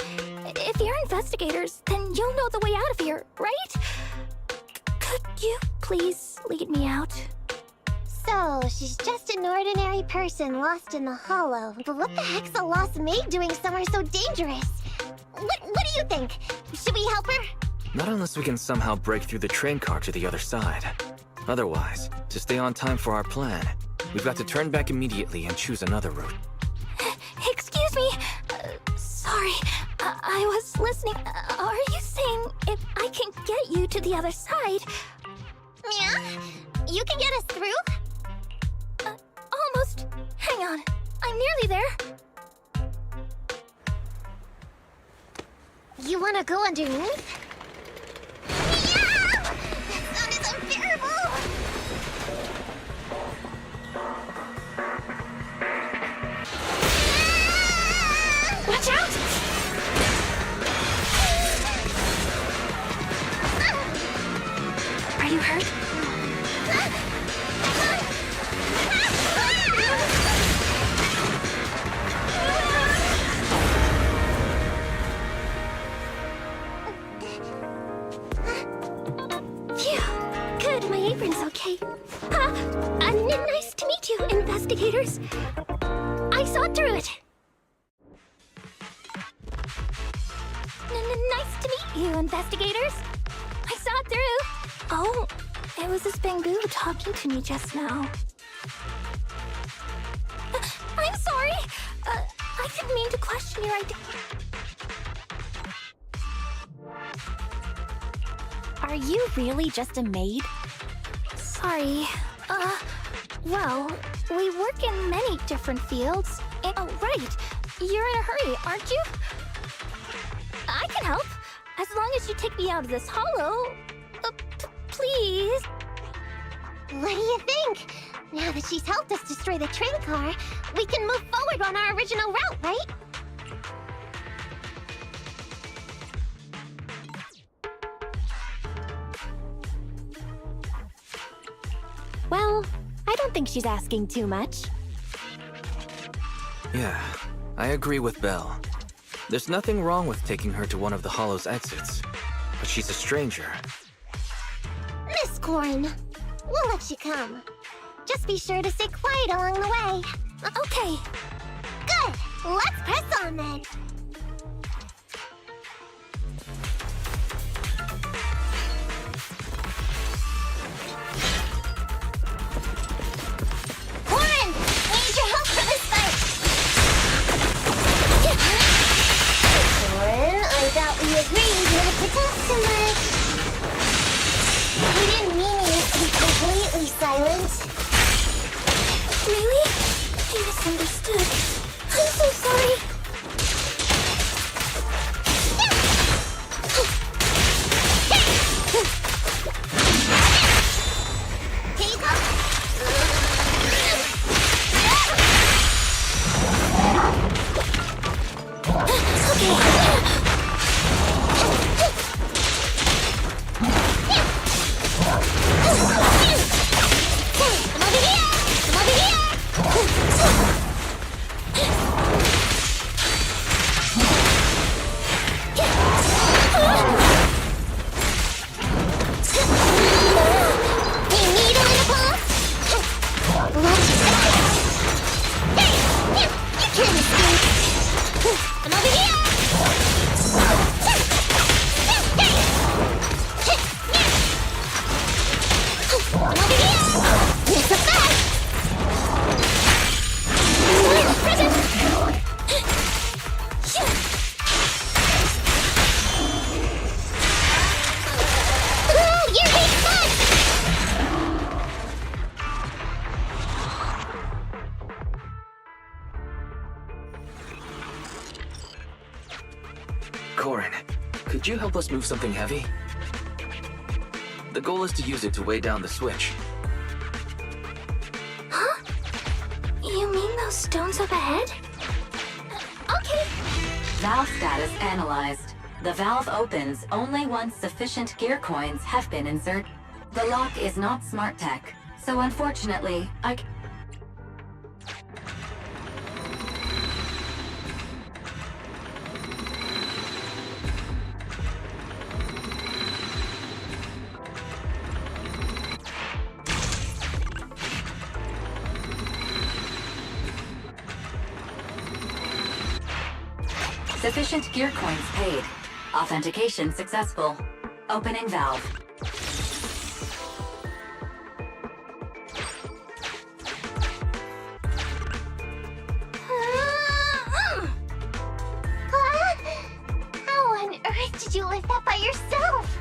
If you're investigators, then you'll know the way out of here, right? Could you please lead me out? So, she's just an ordinary person lost in the Hollow. But what the heck's a lost maid doing somewhere so dangerous? What do you think? Should we help her? Not unless we can somehow break through the train car to the other side. Otherwise, to stay on time for our plan, we've got to turn back immediately and choose another route. Excuse me. Sorry, I was listening. Are you saying if I can get you to the other side... Yeah? You can get us through? Almost. Hang on. I'm nearly there. You wanna go underneath? Yeah! That sound is unbearable! Watch out! Are you hurt? Phew. Good, my apron's okay. Nice to meet you, investigators. I saw through it. Nice to meet you, investigators. I saw it through. Oh, it was this bamboo talking to me just now. I'm sorry. I didn't mean to question your identity. Are you really just a maid? Sorry. Well, we work in many different fields. Oh, right. You're in a hurry, aren't you? I can help. As long as you take me out of this hollow. Please. What do you think? Now that she's helped us destroy the train car, we can move forward on our original route, right? Well, I don't think she's asking too much. Yeah, I agree with Belle. There's nothing wrong with taking her to one of the Hollow's exits, but she's a stranger. Miss Corn, we'll let you come. Just be sure to stay quiet along the way. Okay. Good! Let's press on then! Corn! We need your help for this fight! Corn, I thought we agreed not to talk too much. We didn't mean you to be completely silent. Really? I misunderstood. I'm so sorry. Corin, could you help us move something heavy? The goal is to use it to weigh down the switch. Huh? You mean those stones up ahead? Okay. Valve status analyzed. The valve opens only once sufficient gear coins have been inserted. The lock is not smart tech, so unfortunately, Sufficient gear coins paid. Authentication successful. Opening valve. How on earth did you lift that by yourself?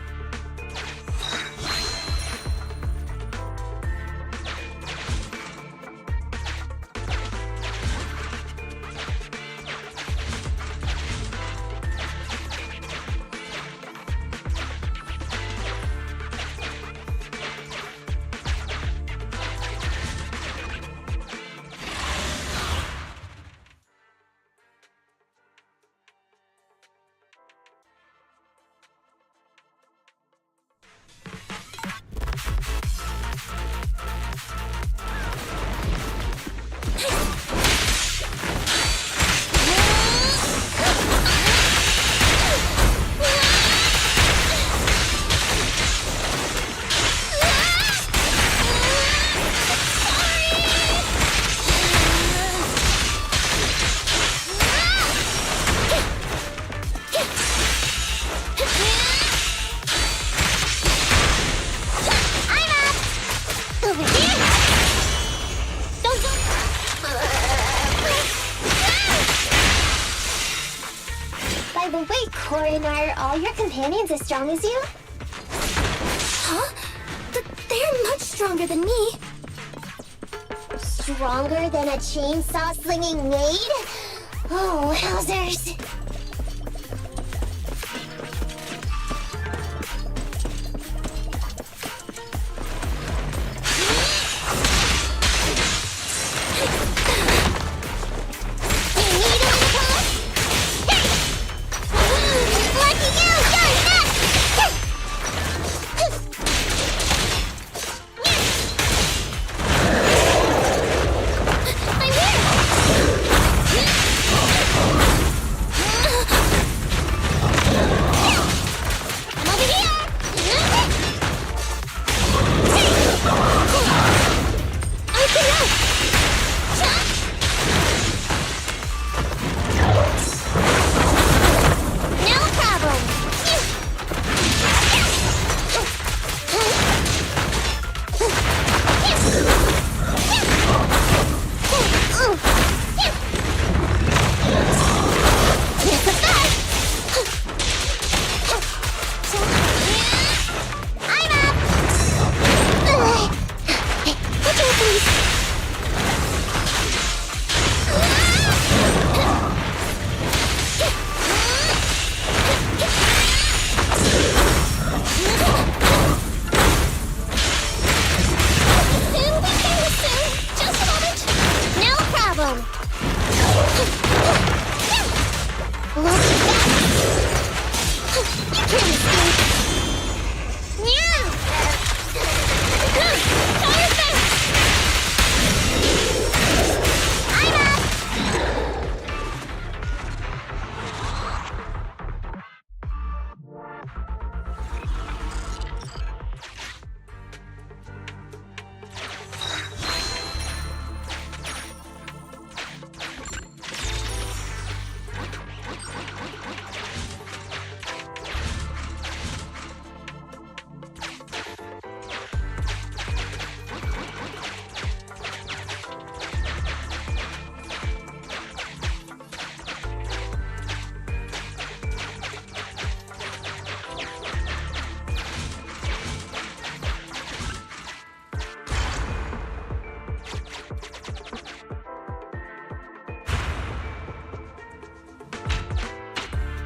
By the way, Corin, are all your companions as strong as you? Huh? They're much stronger than me. Stronger than a chainsaw-slinging maid? Oh, wowzers. I'm here!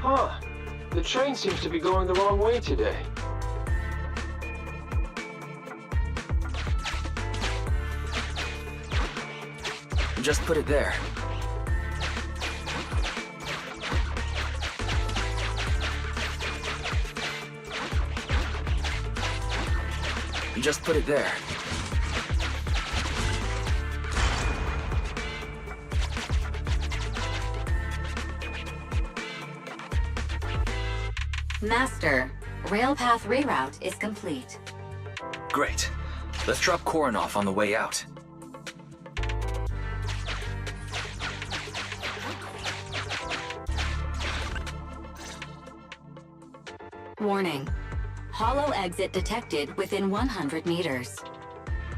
Huh. The train seems to be going the wrong way today. Just put it there. Just put it there. Master, railpath reroute is complete. Great. Let's drop Corin off on the way out. Warning. Hollow exit detected within 100 meters.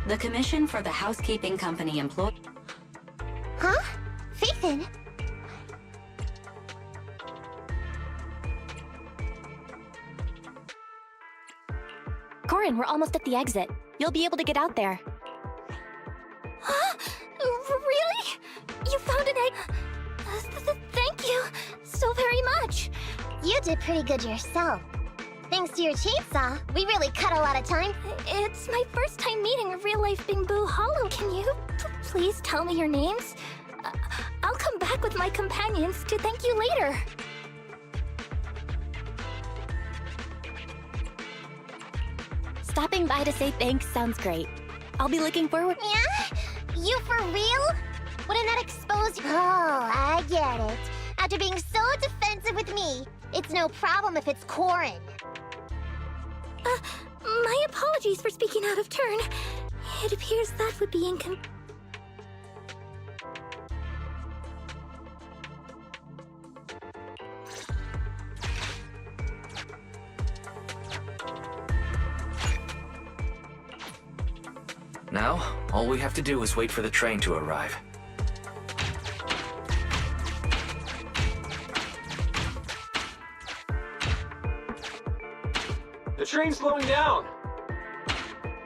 The commission for the housekeeping company employee... Huh? Phaethon? Corin, we're almost at the exit. You'll be able to get out there. Huh? Really? You found an egg? Thank you so very much. You did pretty good yourself. Thanks to your chainsaw, we really cut a lot of time. It's my first time meeting a real-life Bingbu Hollow. Can you please tell me your names? I'll come back with my companions to thank you later. Stopping by to say thanks sounds great. I'll be looking forward. Yeah? You for real? Wouldn't that expose you? Oh, I get it. After being so defensive with me, it's no problem if it's Corin. My apologies for speaking out of turn. It appears that would be Now, all we have to do is wait for the train to arrive. The train's slowing down.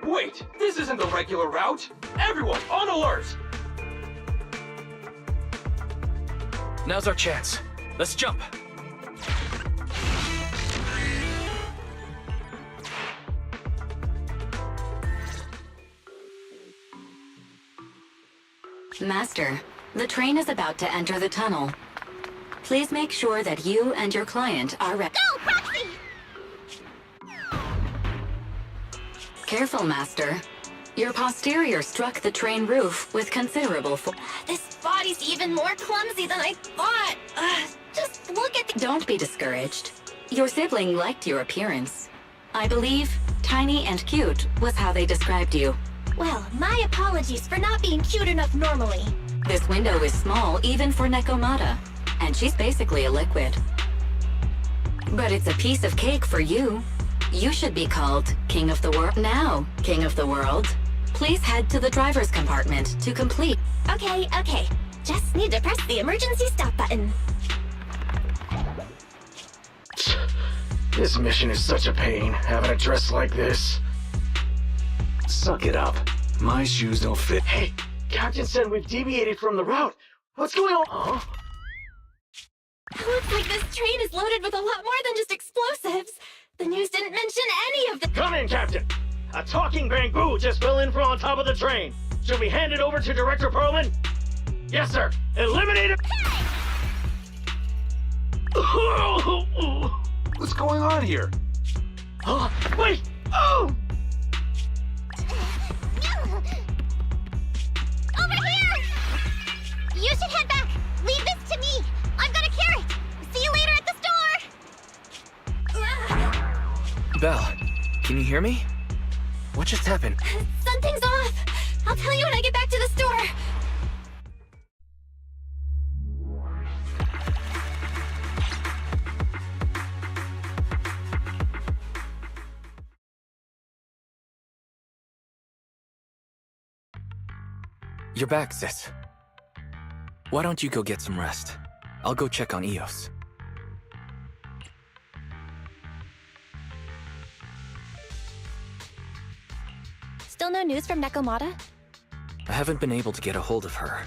Wait, this isn't the regular route. Everyone, on alert! Now's our chance. Let's jump. Master, the train is about to enter the tunnel. Please make sure that you and your client are ready. Go, Proxy! Careful, Master. Your posterior struck the train roof with considerable force. This body's even more clumsy than I thought. Just look at the— Don't be discouraged. Your sibling liked your appearance. I believe tiny and cute was how they described you. Well, my apologies for not being cute enough normally. This window is small even for Nekomata, and she's basically a liquid. But it's a piece of cake for you. You should be called King of the World. Now, King of the World, please head to the driver's compartment to complete. Okay. Just need to press the emergency stop button. This mission is such a pain, having a dress like this. Suck it up. My shoes don't fit. Hey, Captain said we've deviated from the route. What's going on? Huh? Looks like this train is loaded with a lot more than just explosives. The news didn't mention any of the— Come in, Captain! A talking bamboo just fell in from on top of the train. Should we hand it over to Director Perlman? Yes, sir. Eliminate it! What's going on here? Wait! Oh! Over here! You should head back. Leave this to me. I've got a carrot. See you later at the store. Belle, can you hear me? What just happened? Something's off. I'll tell you when I get back to the store. You're back, sis. Why don't you go get some rest? I'll go check on Eos. Still no news from Nekomata? I haven't been able to get a hold of her.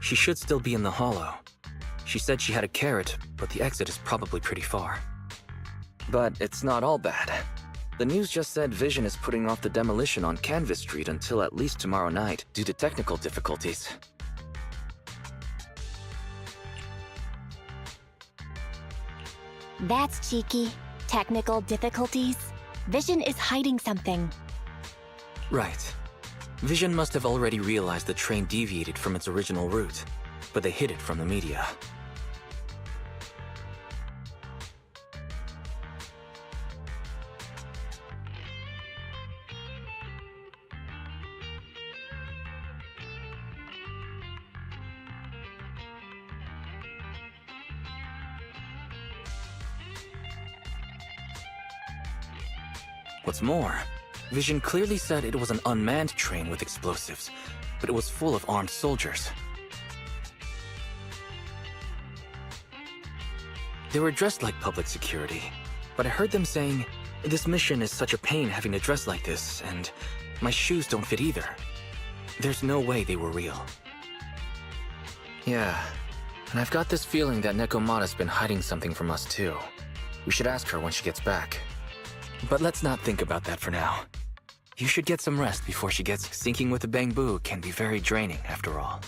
She should still be in the hollow. She said she had a carrot, but the exit is probably pretty far. But it's not all bad. The news just said Vision is putting off the demolition on Canvas Street until at least tomorrow night due to technical difficulties. That's cheeky. Technical difficulties. Vision is hiding something. Right. Vision must have already realized the train deviated from its original route, but they hid it from the media. What's more, Vision clearly said it was an unmanned train with explosives, but it was full of armed soldiers. They were dressed like public security, but I heard them saying, "This mission is such a pain having to dress like this, and my shoes don't fit either." There's no way they were real. Yeah, and I've got this feeling that Nekomata's been hiding something from us too. We should ask her when she gets back. But let's not think about that for now. You should get some rest before she gets sinking with the bamboo can be very draining after all.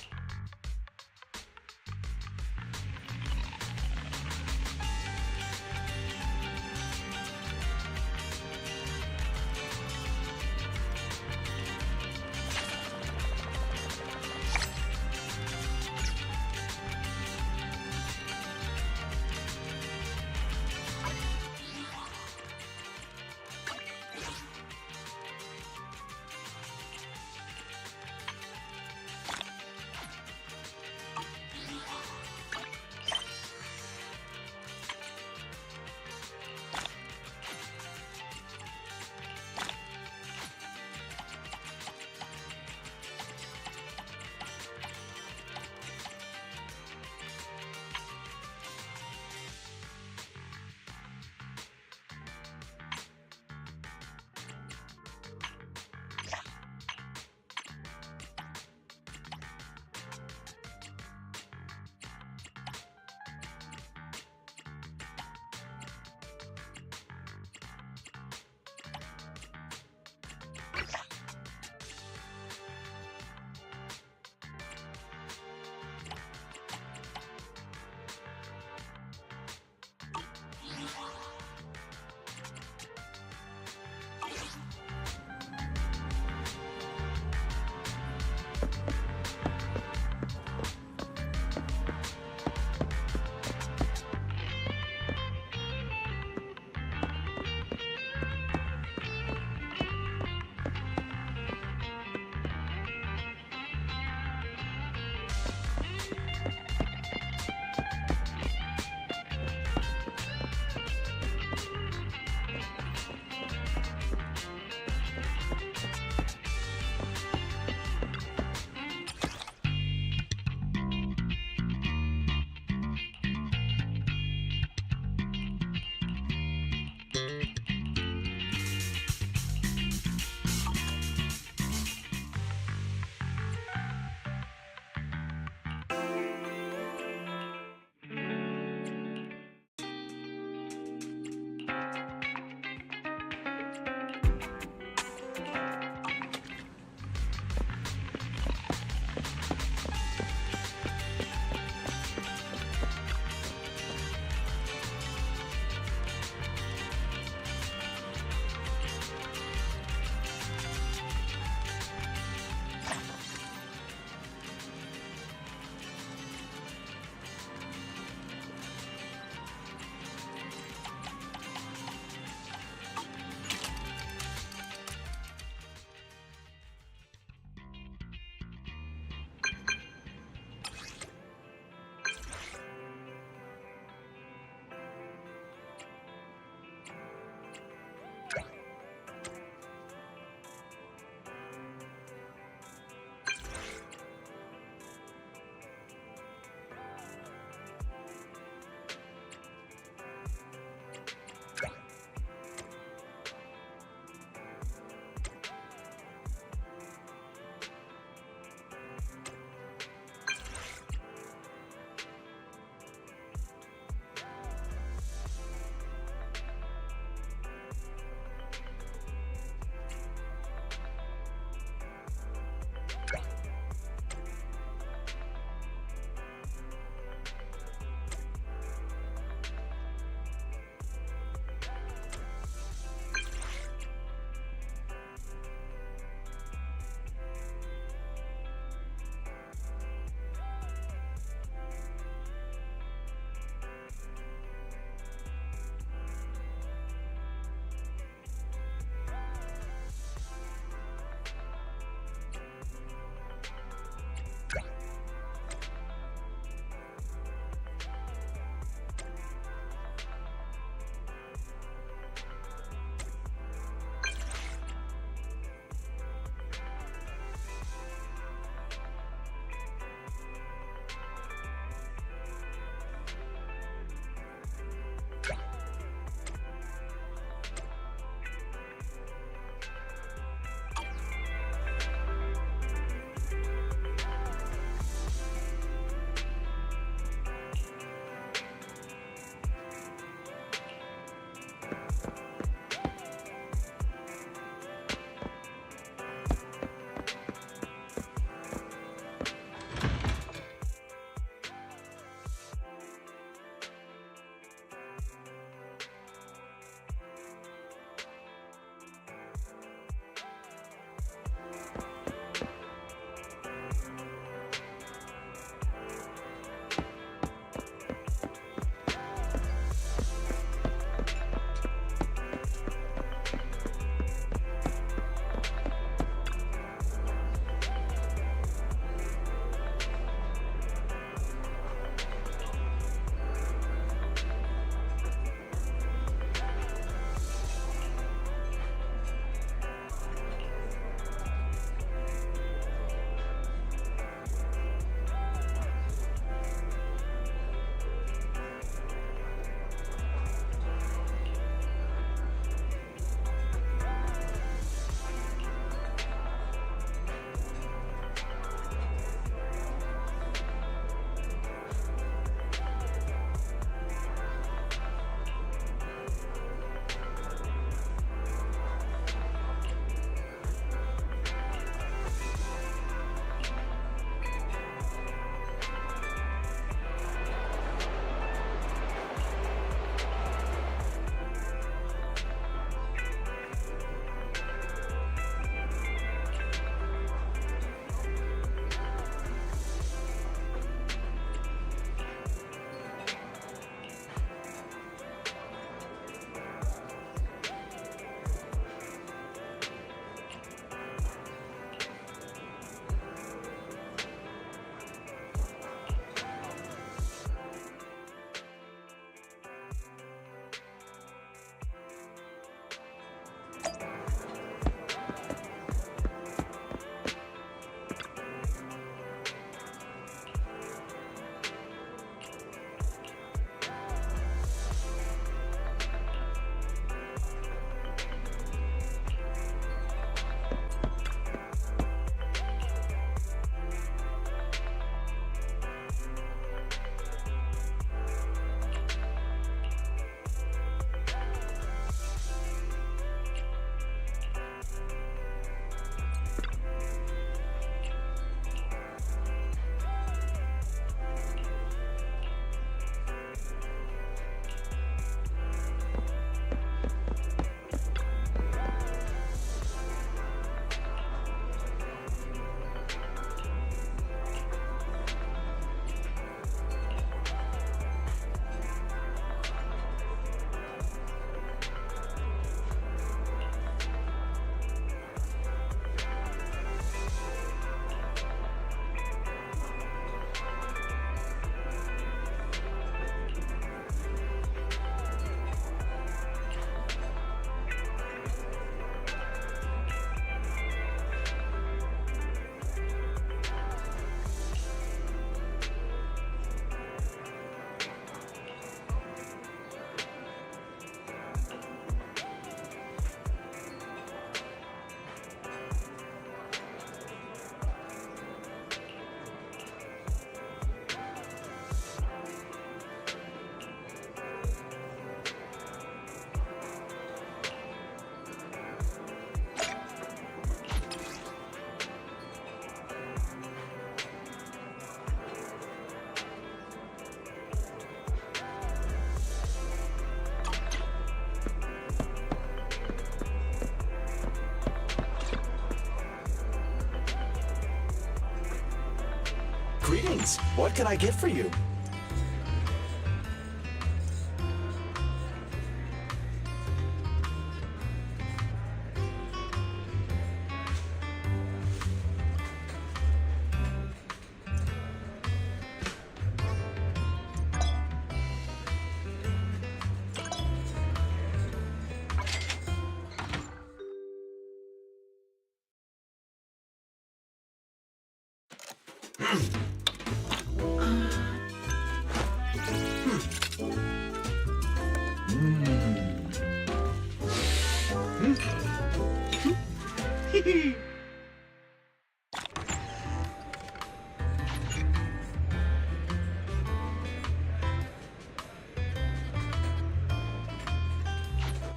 Greetings. What can I get for you?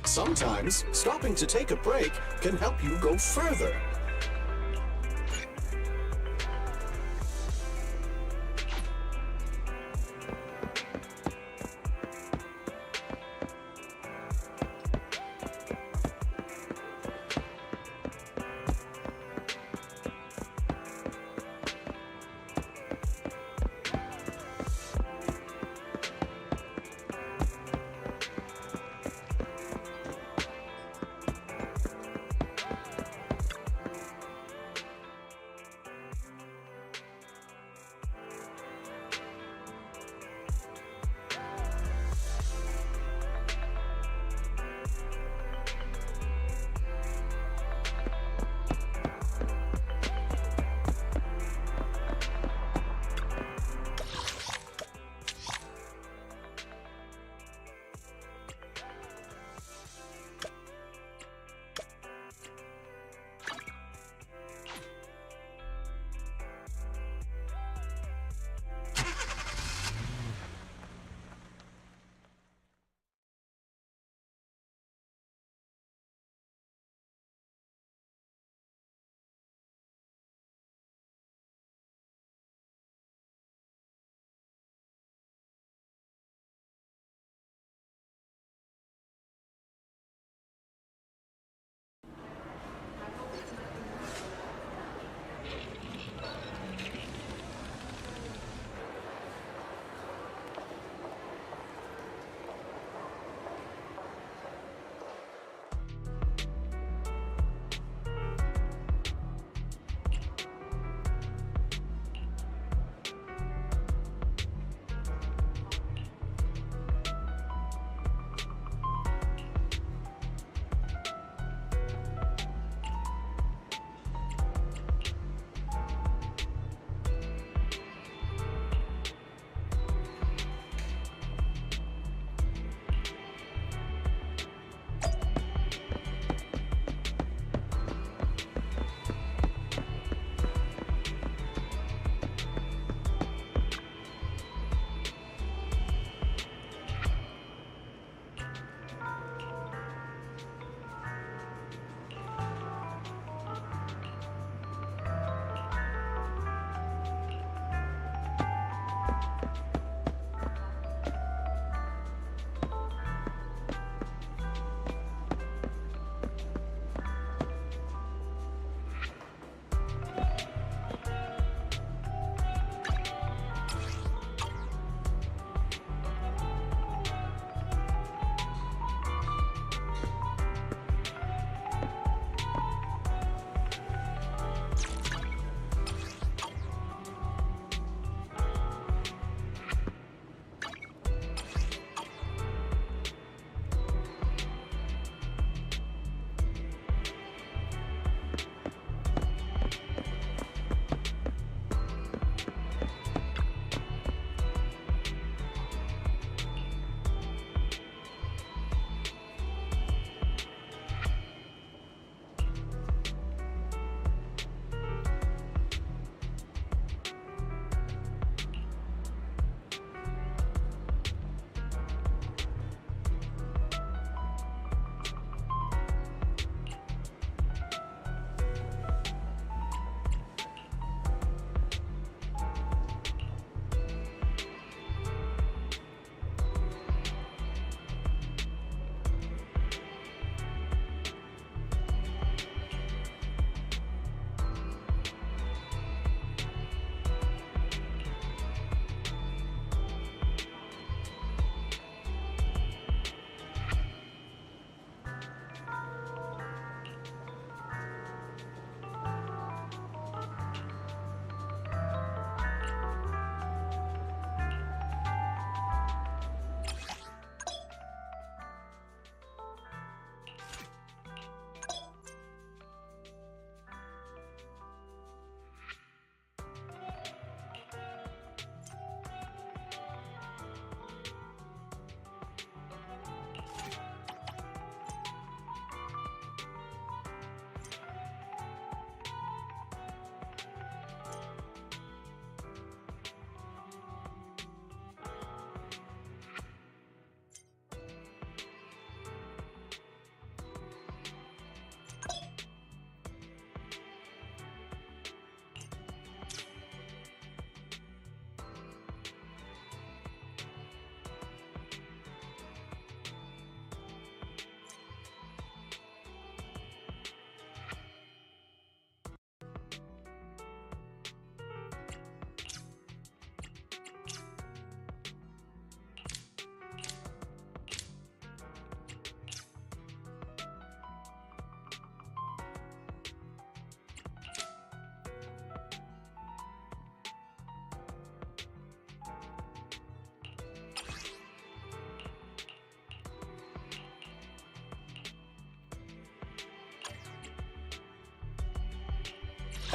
Sometimes, stopping to take a break can help you go further.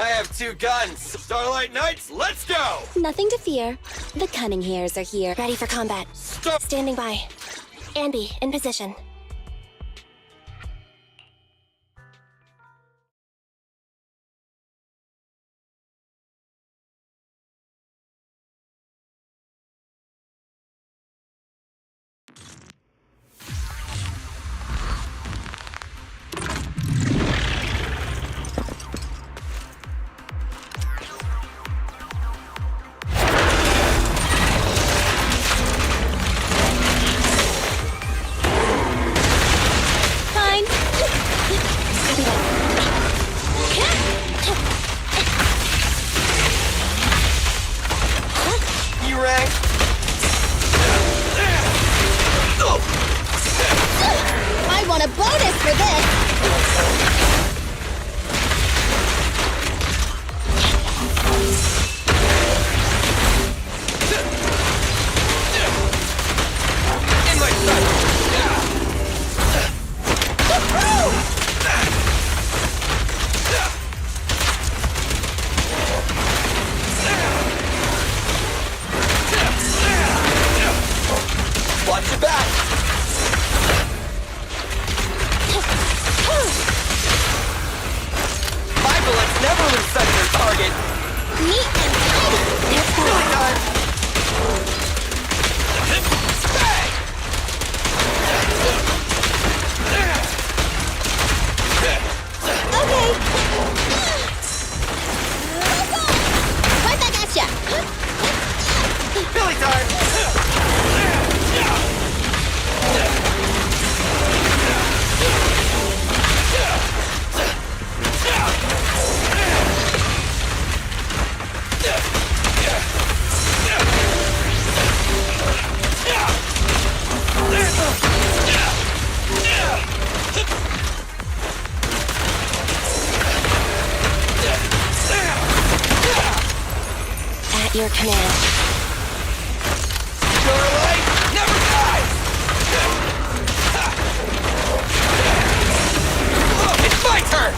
I have 2 guns. Starlight Knights, let's go! Nothing to fear. The cunning hairs are here, ready for combat. Stop! Standing by. Anby, in position. I want a bonus for this! In my sight! Watch your back! My bullets never lose sight of their target! Neat and tidy! It's really time! Bang! Okay! Right back at ya! Billy time! At your command. Your light never dies! It's my turn!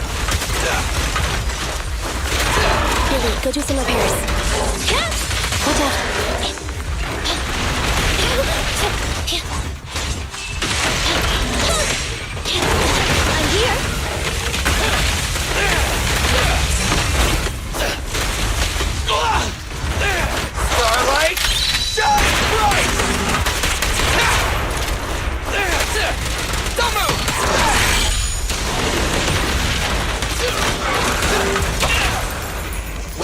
Billy, go do some repairs. Watch out. I'm here! Starlight, shine bright! Don't move!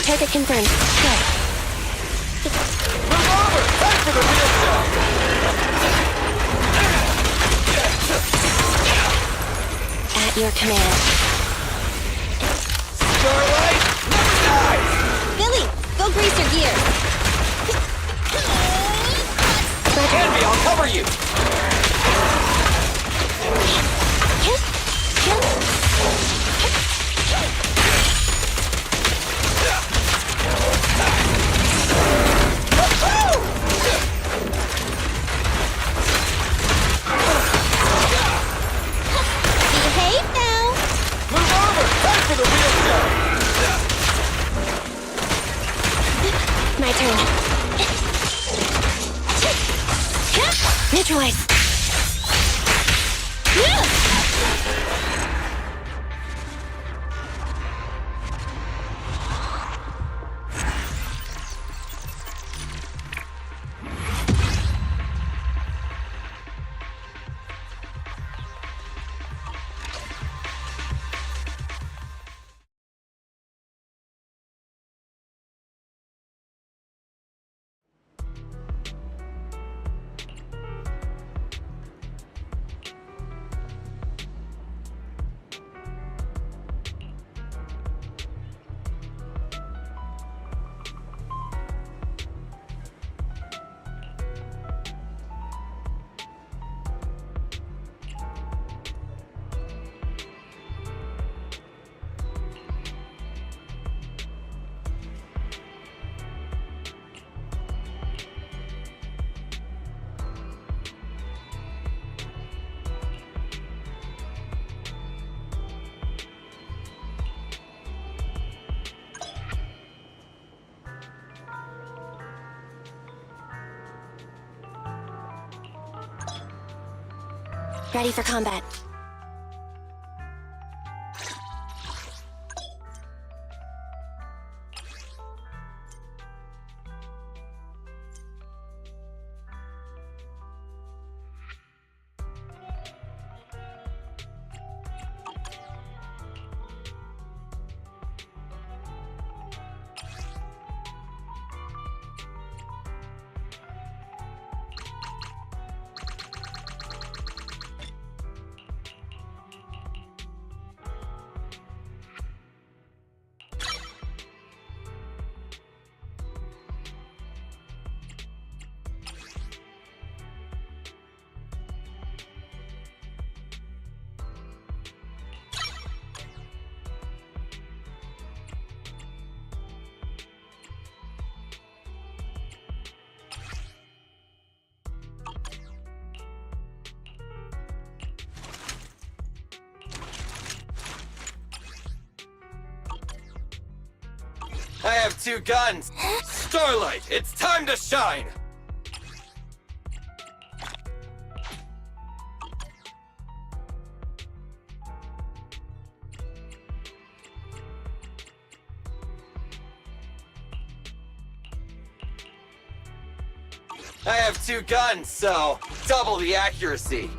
Target confirmed. Go. Move over! Time for the real show! At your command. Starlight, never dies! Billy, go grease your gears. Canby, I'll cover you! Behave now! Move over! Time for the real show! My turn. Neutralize. Ready for combat. I have 2 guns! Starlight, it's time to shine! I have 2 guns, so double the accuracy.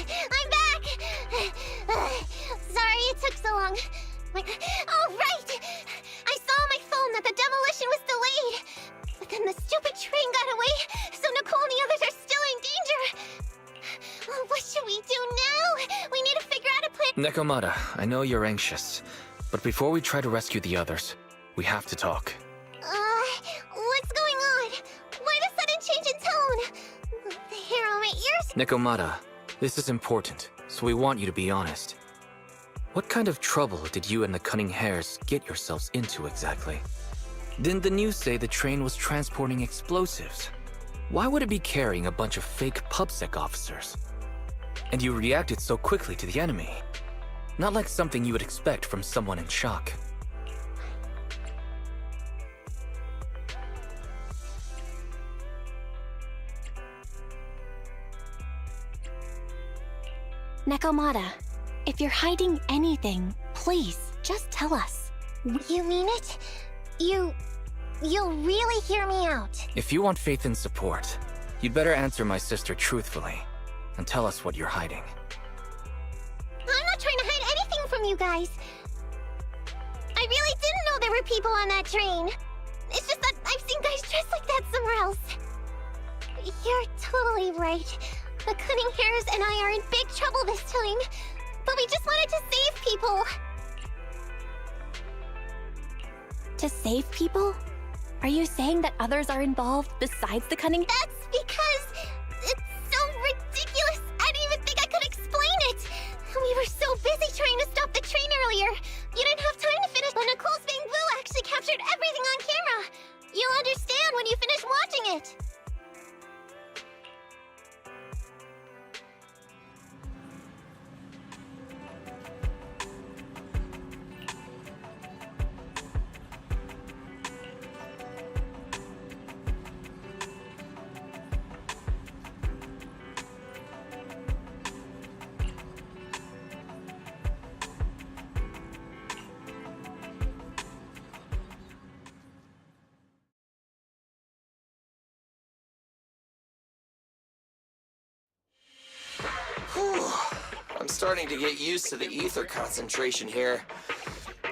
I'm back! Sorry it took so long. Oh, right! I saw on my phone that the demolition was delayed. But then the stupid train got away, so Nicole and the others are still in danger. What should we do now? We need to figure out a plan. Nekomata, I know you're anxious, but before we try to rescue the others, we have to talk. What's going on? Why the sudden change in tone? The hair on my ears? Nekomata, this is important, so we want you to be honest. What kind of trouble did you and the Cunning Hares get yourselves into exactly? Didn't the news say the train was transporting explosives? Why would it be carrying a bunch of fake PubSec officers? And you reacted so quickly to the enemy. Not like something you would expect from someone in shock. Nekomata, if you're hiding anything, please, just tell us. You mean it? You'll really hear me out. If you want faith and support, you'd better answer my sister truthfully and tell us what you're hiding. I'm not trying to hide anything from you guys. I really didn't know there were people on that train. It's just that I've seen guys dressed like that somewhere else. You're totally right. The Cunning Hares and I are in big trouble this time. But we just wanted to save people. To save people? Are you saying that others are involved besides the Cunning? That's because it's so ridiculous. I didn't even think I could explain it. We were so busy trying to stop the train earlier. You didn't have time to finish. But Nicole's being blue actually captured everything on camera. You'll understand when you finish watching it. I'm starting to get used to the ether concentration here.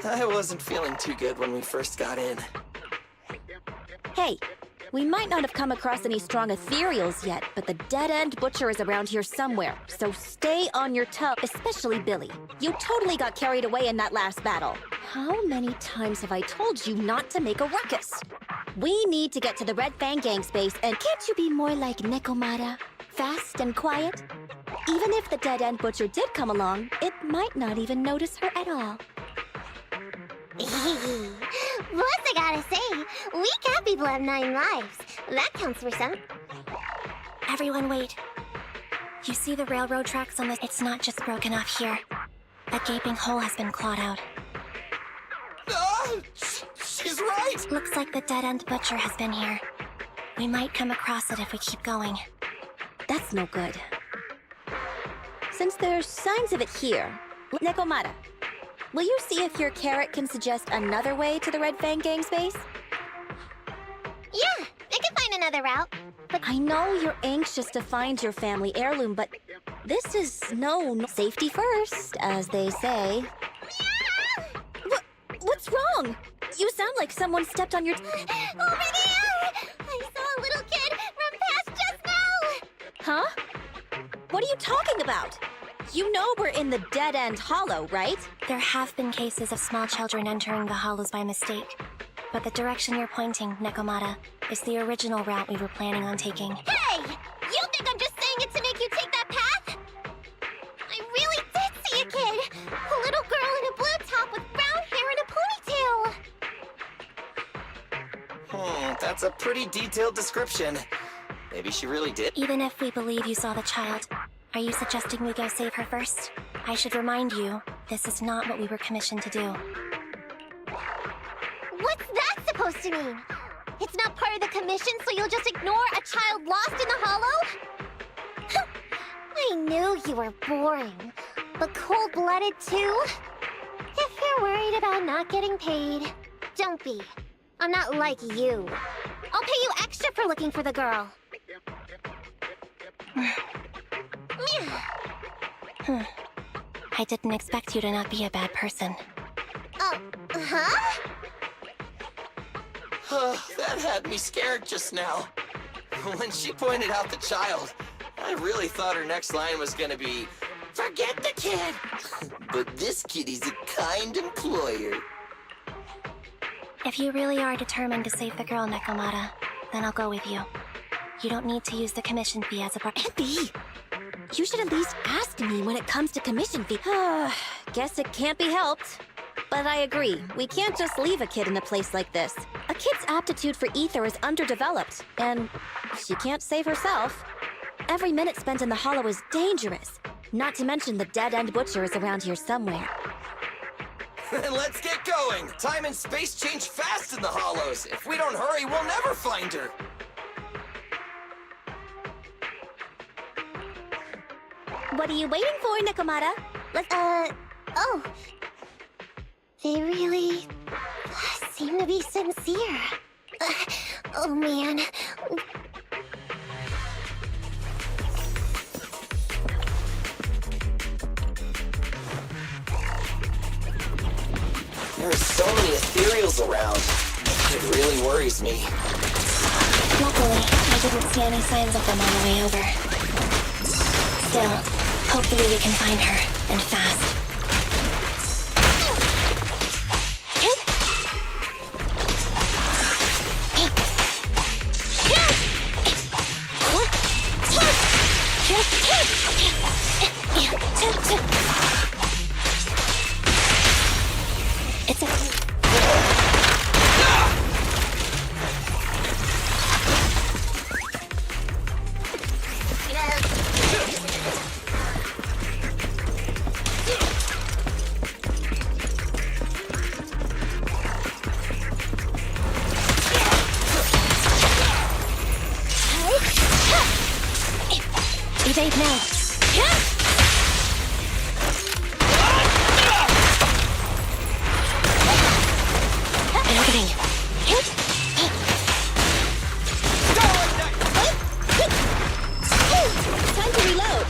I wasn't feeling too good when we first got in. Hey, we might not have come across any strong ethereals yet, but the dead-end butcher is around here somewhere, so stay on your toe, especially Billy. You totally got carried away in that last battle. How many times have I told you not to make a ruckus? We need to get to the Red Fang Gang's base, and can't you be more like Nekomata? Fast and quiet? Even if the dead-end butcher did come along, it might not even notice her at all. Plus, I gotta say, we cat people have 9 lives. That counts for some. Everyone wait. You see the railroad tracks on this? It's not just broken off here. A gaping hole has been clawed out. She's right! Looks like the dead-end butcher has been here. We might come across it if we keep going. That's no good. Since there's signs of it here, Nekomata, will you see if your carrot can suggest another way to the Red Fang Gang's base? Yeah, I can find another route. But I know you're anxious to find your family heirloom, but this is no safety first, as they say. What's wrong? You sound like someone stepped on your... Over there! I saw a little kid run past just now! Huh? What are you talking about? You know we're in the dead-end hollow, right? There have been cases of small children entering the hollows by mistake. But the direction you're pointing, Nekomata, is the original route we were planning on taking. Hey! You think I'm just saying it to make you take that path? I really did see a kid! A little girl in a blue top with brown hair and a ponytail! That's a pretty detailed description. Maybe she really did. Even if we believe you saw the child, are you suggesting we go save her first? I should remind you, this is not what we were commissioned to do. What's that supposed to mean? It's not part of the commission, so you'll just ignore a child lost in the hollow? I knew you were boring, but cold-blooded too? If you're worried about not getting paid, don't be. I'm not like you. I'll pay you extra for looking for the girl. I didn't expect you to not be a bad person. That had me scared just now. When she pointed out the child, I really thought her next line was gonna be, "Forget the kid!" But this kitty's a kind employer. If you really are determined to save the girl, Nekomata, then I'll go with you. You don't need to use the commission fee as a part. Abby! You should at least ask me when it comes to commission fee. Guess it can't be helped. But I agree, we can't just leave a kid in a place like this. A kid's aptitude for ether is underdeveloped, and she can't save herself. Every minute spent in the hollow is dangerous. Not to mention the dead-end butcher is around here somewhere. Let's get going! Time and space change fast in the hollows. If we don't hurry, we'll never find her. What are you waiting for, Nekomata? Let's... oh. They really seem to be sincere. Oh man. There are so many ethereals around. It really worries me. Luckily, I didn't see any signs of them on the way over. Still, hopefully we can find her, and fast. It's a... Evade now. Opening. Time to reload.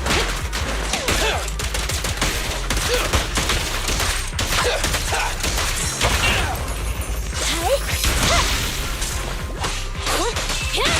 Okay.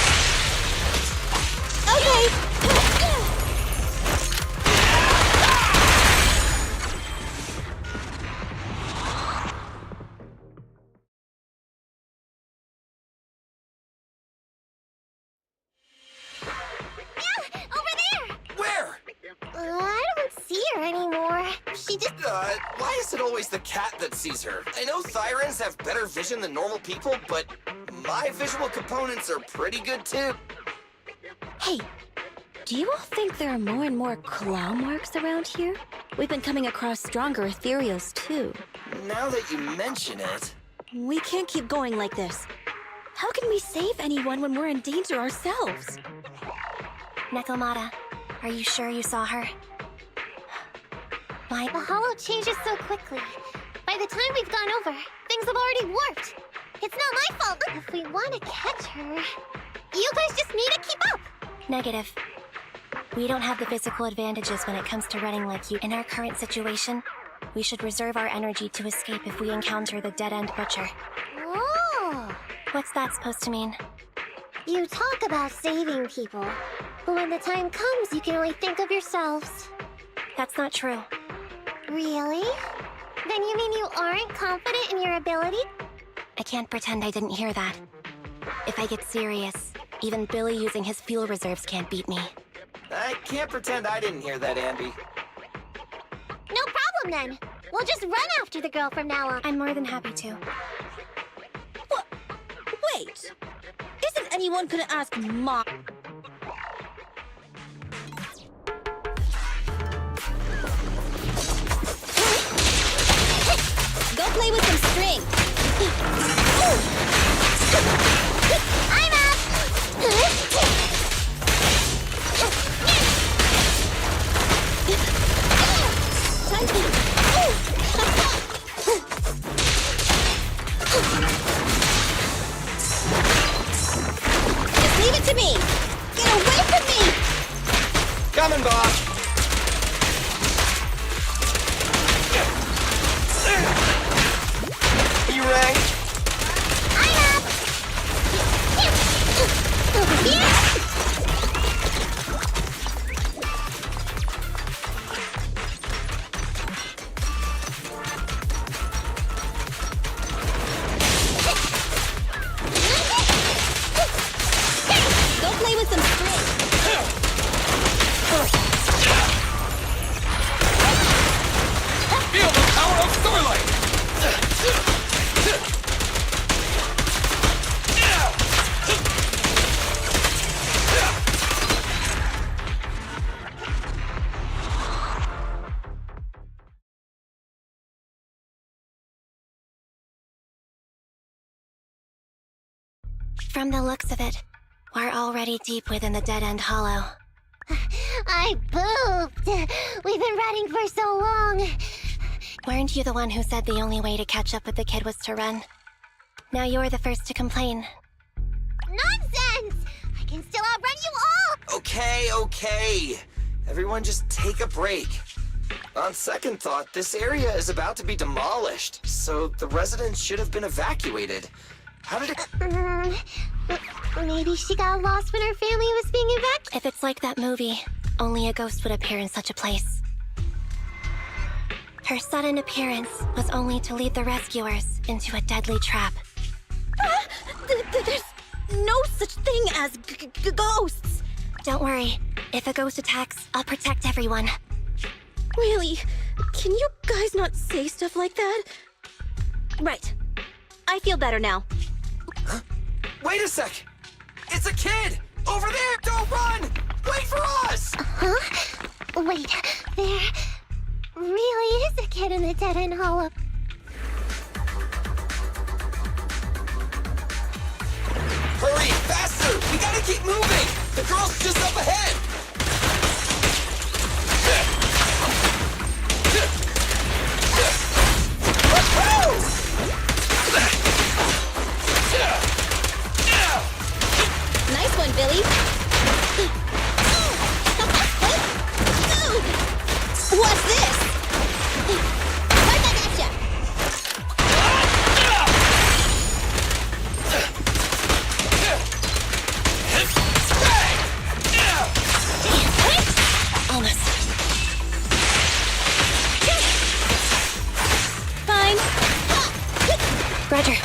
Why is it always the cat that sees her? I know Thyrans have better vision than normal people, but my visual components are pretty good too. Hey, do you all think there are more and more claw marks around here? We've been coming across stronger ethereals too. Now that you mention it... We can't keep going like this. How can we save anyone when we're in danger ourselves? Nekomata, are you sure you saw her? Why? The hollow changes so quickly. By the time we've gone over, things have already warped. It's not my fault. If we want to catch her, you guys just need to keep up. Negative. We don't have the physical advantages when it comes to running like you. In our current situation, we should reserve our energy to escape if we encounter the dead-end butcher. Oh! What's that supposed to mean? You talk about saving people, but when the time comes, you can only think of yourselves. That's not true. Really? Then you mean you aren't confident in your ability? I can't pretend I didn't hear that. If I get serious, even Billy using his fuel reserves can't beat me. I can't pretend I didn't hear that, Ambi. No problem then. We'll just run after the girl from now on. I'm more than happy to. What? Wait! Isn't anyone gonna ask Mom? Go play with some string. I'm up! Time to... Just leave it to me! Get away from me! Coming, boss! From the looks of it, we're already deep within the dead-end hollow. I pooped! We've been running for so long! Weren't you the one who said the only way to catch up with the kid was to run? Now you're the first to complain. Nonsense! I can still outrun you all! Okay. Everyone just take a break. On second thought, this area is about to be demolished, so the residents should have been evacuated. How did it... Maybe she got lost when her family was being evacuated? If it's like that movie, only a ghost would appear in such a place. Her sudden appearance was only to lead the rescuers into a deadly trap. There's no such thing as ghosts! Don't worry. If a ghost attacks, I'll protect everyone. Really? Can you guys not say stuff like that? Right. I feel better now. Huh? Wait a sec! It's a kid! Over there! Don't run! Wait for us! Huh? Wait, there really is a kid in the dead-end hollow. Hurry! Faster! We gotta keep moving! The girl's just up ahead! Nice one, Billy. What's this? Right back at ya. Almost. Fine. Roger.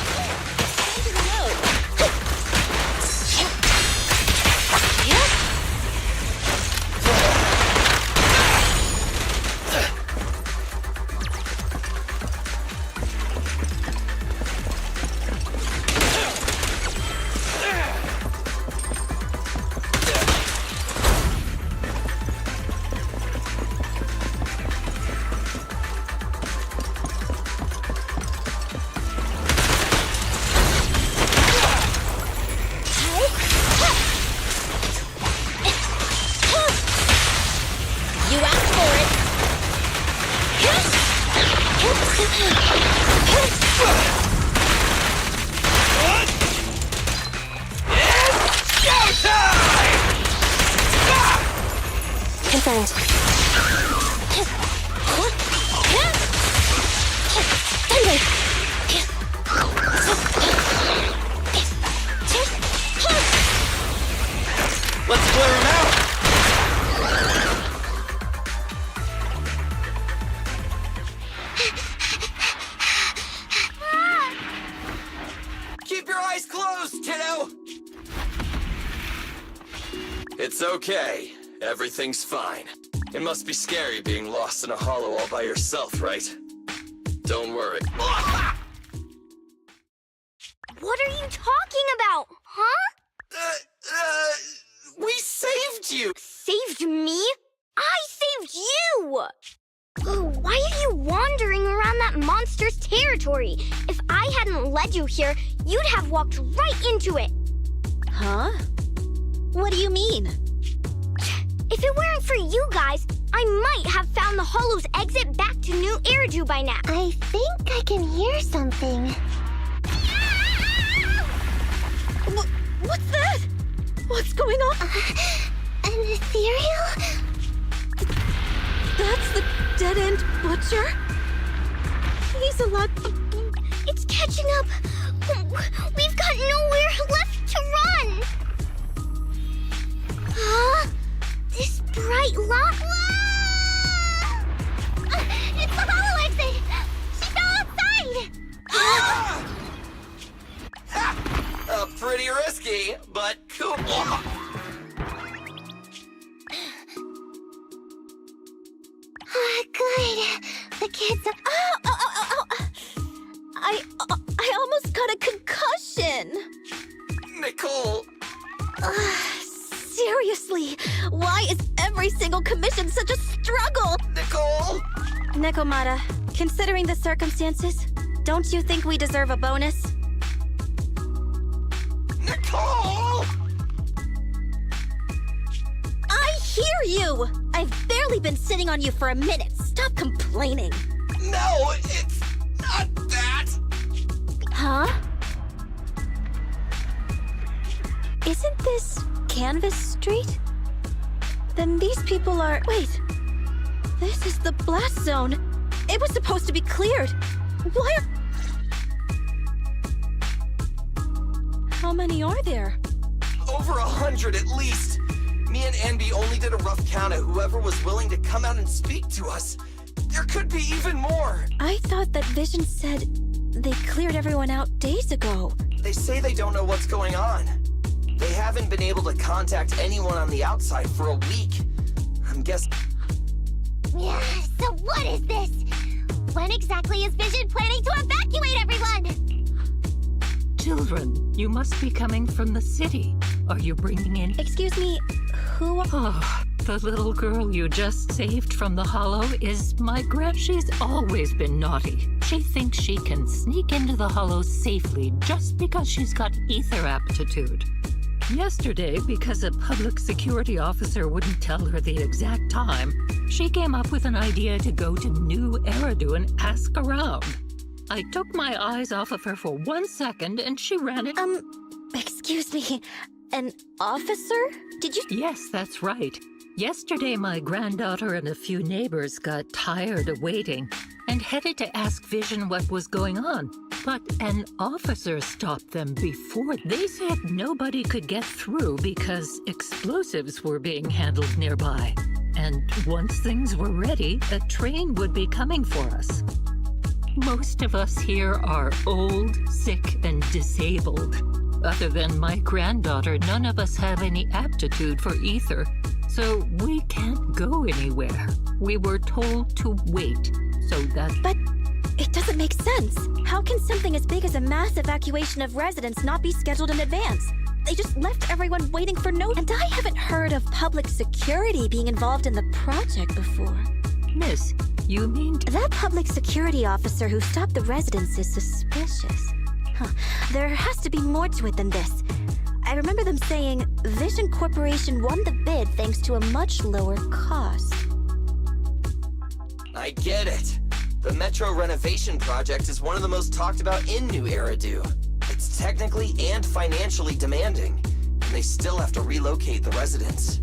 Confirmed. Let's clear him out! Keep your eyes closed, kiddo! It's okay. Everything's fine. It must be scary being lost in a hollow all by yourself, right? Don't worry. What are you talking about, huh? We saved you! Saved me? I saved you! Why are you wandering around that monster's territory? If I hadn't led you here, you'd have walked right into it. Huh? What do you mean? If it weren't for you guys, I might have found the hollow's exit back to Nью-Эриду by now. I think I can hear something. What's that? What's going on? An ethereal? That's the dead-end butcher? He's allowed... It's catching up. We've got nowhere left to run. Huh? This bright light... It's the hollow exit! She fell outside! Pretty risky, but cool. Good. The kids are... I almost got a concussion. Nicole. Seriously, why is every single commission such a struggle? Nicole! Nekomata, considering the circumstances, don't you think we deserve a bonus? Nicole! are you? I've barely been sitting on you for a minute. Stop complaining. No, it's not that. Huh? Isn't this Canvas Street? Then these people are... Wait. This is the blast zone. It was supposed to be cleared. Why are... How many are there? Over 100 at least. Me and Anby only did a rough count of whoever was willing to come out and speak to us. There could be even more. I thought that Vision said they cleared everyone out days ago. They say they don't know what's going on. They haven't been able to contact anyone on the outside for a week. I'm guessing... Yeah, so what is this? When exactly is Vision planning to evacuate everyone? Children, you must be coming from the city. Are you bringing in... Excuse me, who... Oh, the little girl you just saved from the hollow is my She's always been naughty. She thinks she can sneak into the hollow safely just because she's got ether aptitude. Yesterday, because a public security officer wouldn't tell her the exact time, she came up with an idea to go to Nью-Эриду and ask around. I took my eyes off of her for 1 second and she ran it. Excuse me, an officer? Did you... Yes, that's right. Yesterday, my granddaughter and a few neighbors got tired of waiting and headed to ask Vision what was going on. But an officer stopped them before. They said nobody could get through because explosives were being handled nearby. And once things were ready, a train would be coming for us. Most of us here are old, sick, and disabled. Other than my granddaughter, none of us have any aptitude for ether, so we can't go anywhere. We were told to wait, so that... But it doesn't make sense. How can something as big as a mass evacuation of residents not be scheduled in advance? They just left everyone waiting for no... And I haven't heard of public security being involved in the project before. Miss, you mean... That public security officer who stopped the residents is suspicious. Huh. There has to be more to it than this. I remember them saying Vision Corporation won the bid thanks to a much lower cost. I get it. The Metro renovation project is one of the most talked about in Nью-Эриду. It's technically and financially demanding, and they still have to relocate the residents.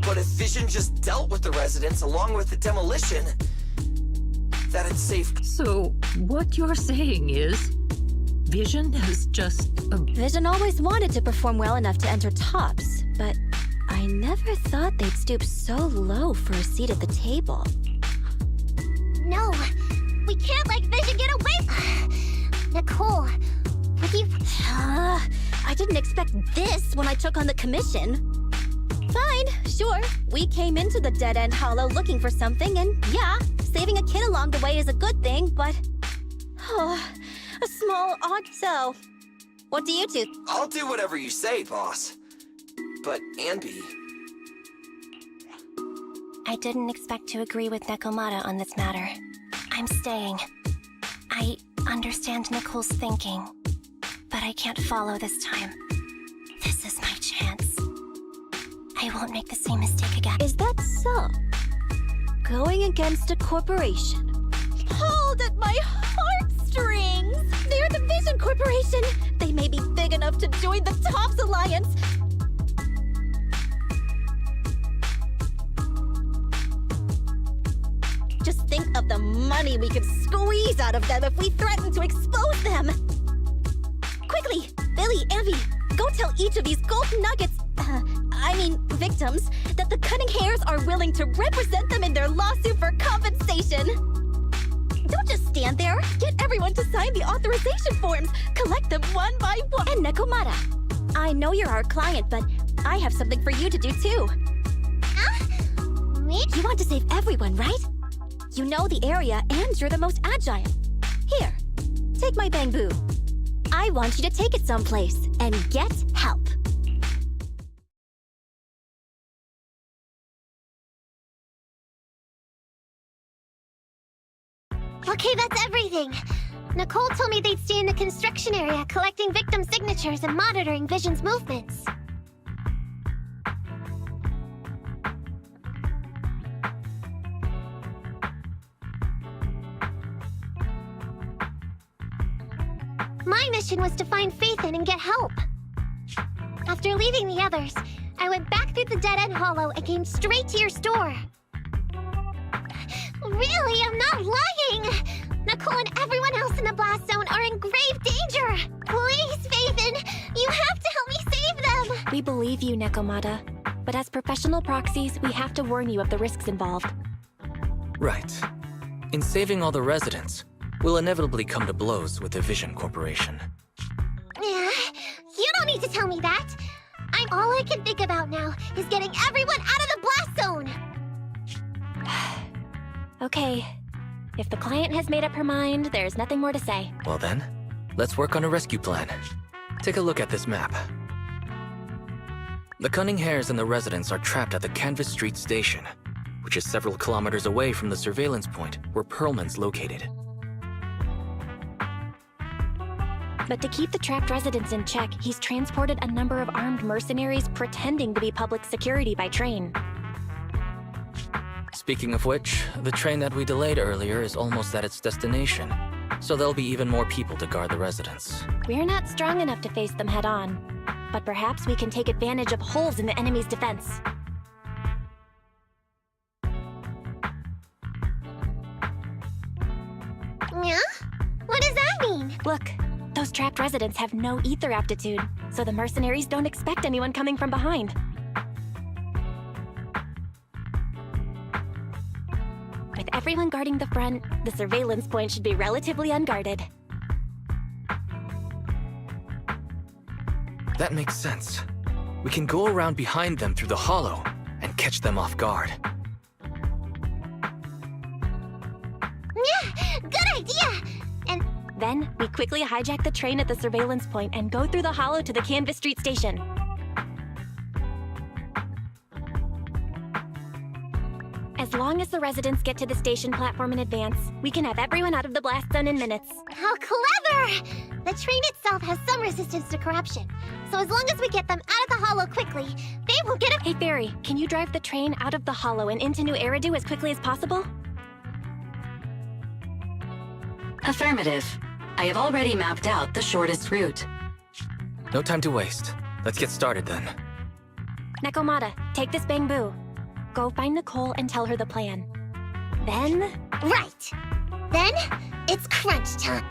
But if Vision just dealt with the residents along with the demolition, that'd save... So, what you're saying is, Vision has just... Vision always wanted to perform well enough to enter tops, but I never thought they'd stoop so low for a seat at the table. No, we can't let Vision get away. Nicole, what do you... I didn't expect this when I took on the commission. Fine, sure. We came into the dead-end hollow looking for something, and yeah, saving a kid along the way is a good thing, but... a small odd so. What do you two? I'll do whatever you say, boss. But, Anby... I didn't expect to agree with Nekomata on this matter. I'm staying. I understand Nicole's thinking, but I can't follow this time. This is my chance. I won't make the same mistake again. Is that so? Going against a corporation. Hold at my heartstrings! They're the Vision Corporation! They may be big enough to join the Tops Alliance! Just think of the money we could squeeze out of them if we threaten to expose them! Quickly! Billy, Anby, go tell each of these gold nuggets, victims, that the Cunning Hairs are willing to represent them in their lawsuit for compensation! Don't just stand there! Get everyone to sign the authorization forms! Collect them one by one! And Nekomata, I know you're our client, but I have something for you to do too. Me? You want to save everyone, right? You know the area, and you're the most agile. Here, take my bamboo. I want you to take it someplace and get help. Okay, that's everything. Nicole told me they'd stay in the construction area, collecting victim signatures and monitoring Vision's movements. My mission was to find Phaethon and get help. After leaving the others, I went back through the dead-end hollow and came straight to your store. Really, I'm not lying! Nicole and everyone else in the blast zone are in grave danger! Please, Phaethon, you have to help me save them! We believe you, Nekomata. But as professional proxies, we have to warn you of the risks involved. Right. In saving all the residents, we'll inevitably come to blows with the Vision Corporation. Yeah, you don't need to tell me that. All I can think about now is getting everyone out of the blast zone! Okay. If the client has made up her mind, there's nothing more to say. Well then, let's work on a rescue plan. Take a look at this map. The Cunning Hares and the residents are trapped at the Canvas Street station, which is several kilometers away from the surveillance point where Perlman's located. But to keep the trapped residents in check, he's transported a number of armed mercenaries pretending to be public security by train. Speaking of which, the train that we delayed earlier is almost at its destination, so there'll be even more people to guard the residents. We're not strong enough to face them head-on, but perhaps we can take advantage of holes in the enemy's defense. Yeah? What does that mean? Look, those trapped residents have no ether aptitude, so the mercenaries don't expect anyone coming from behind. With everyone guarding the front, the surveillance point should be relatively unguarded. That makes sense. We can go around behind them through the hollow and catch them off guard. Yeah, good idea! And then we quickly hijack the train at the surveillance point and go through the hollow to the Canvas Street station. As long as the residents get to the station platform in advance, we can have everyone out of the blast zone in minutes. How clever! The train itself has some resistance to corruption, so as long as we get them out of the hollow quickly, they won't get a— Hey, Fairy, can you drive the train out of the hollow and into Nью-Эриду as quickly as possible? Affirmative. I have already mapped out the shortest route. No time to waste. Let's get started then. Nekomata, take this bamboo. Go find Nicole and tell her the plan. Then... Right! Then, it's crunch time.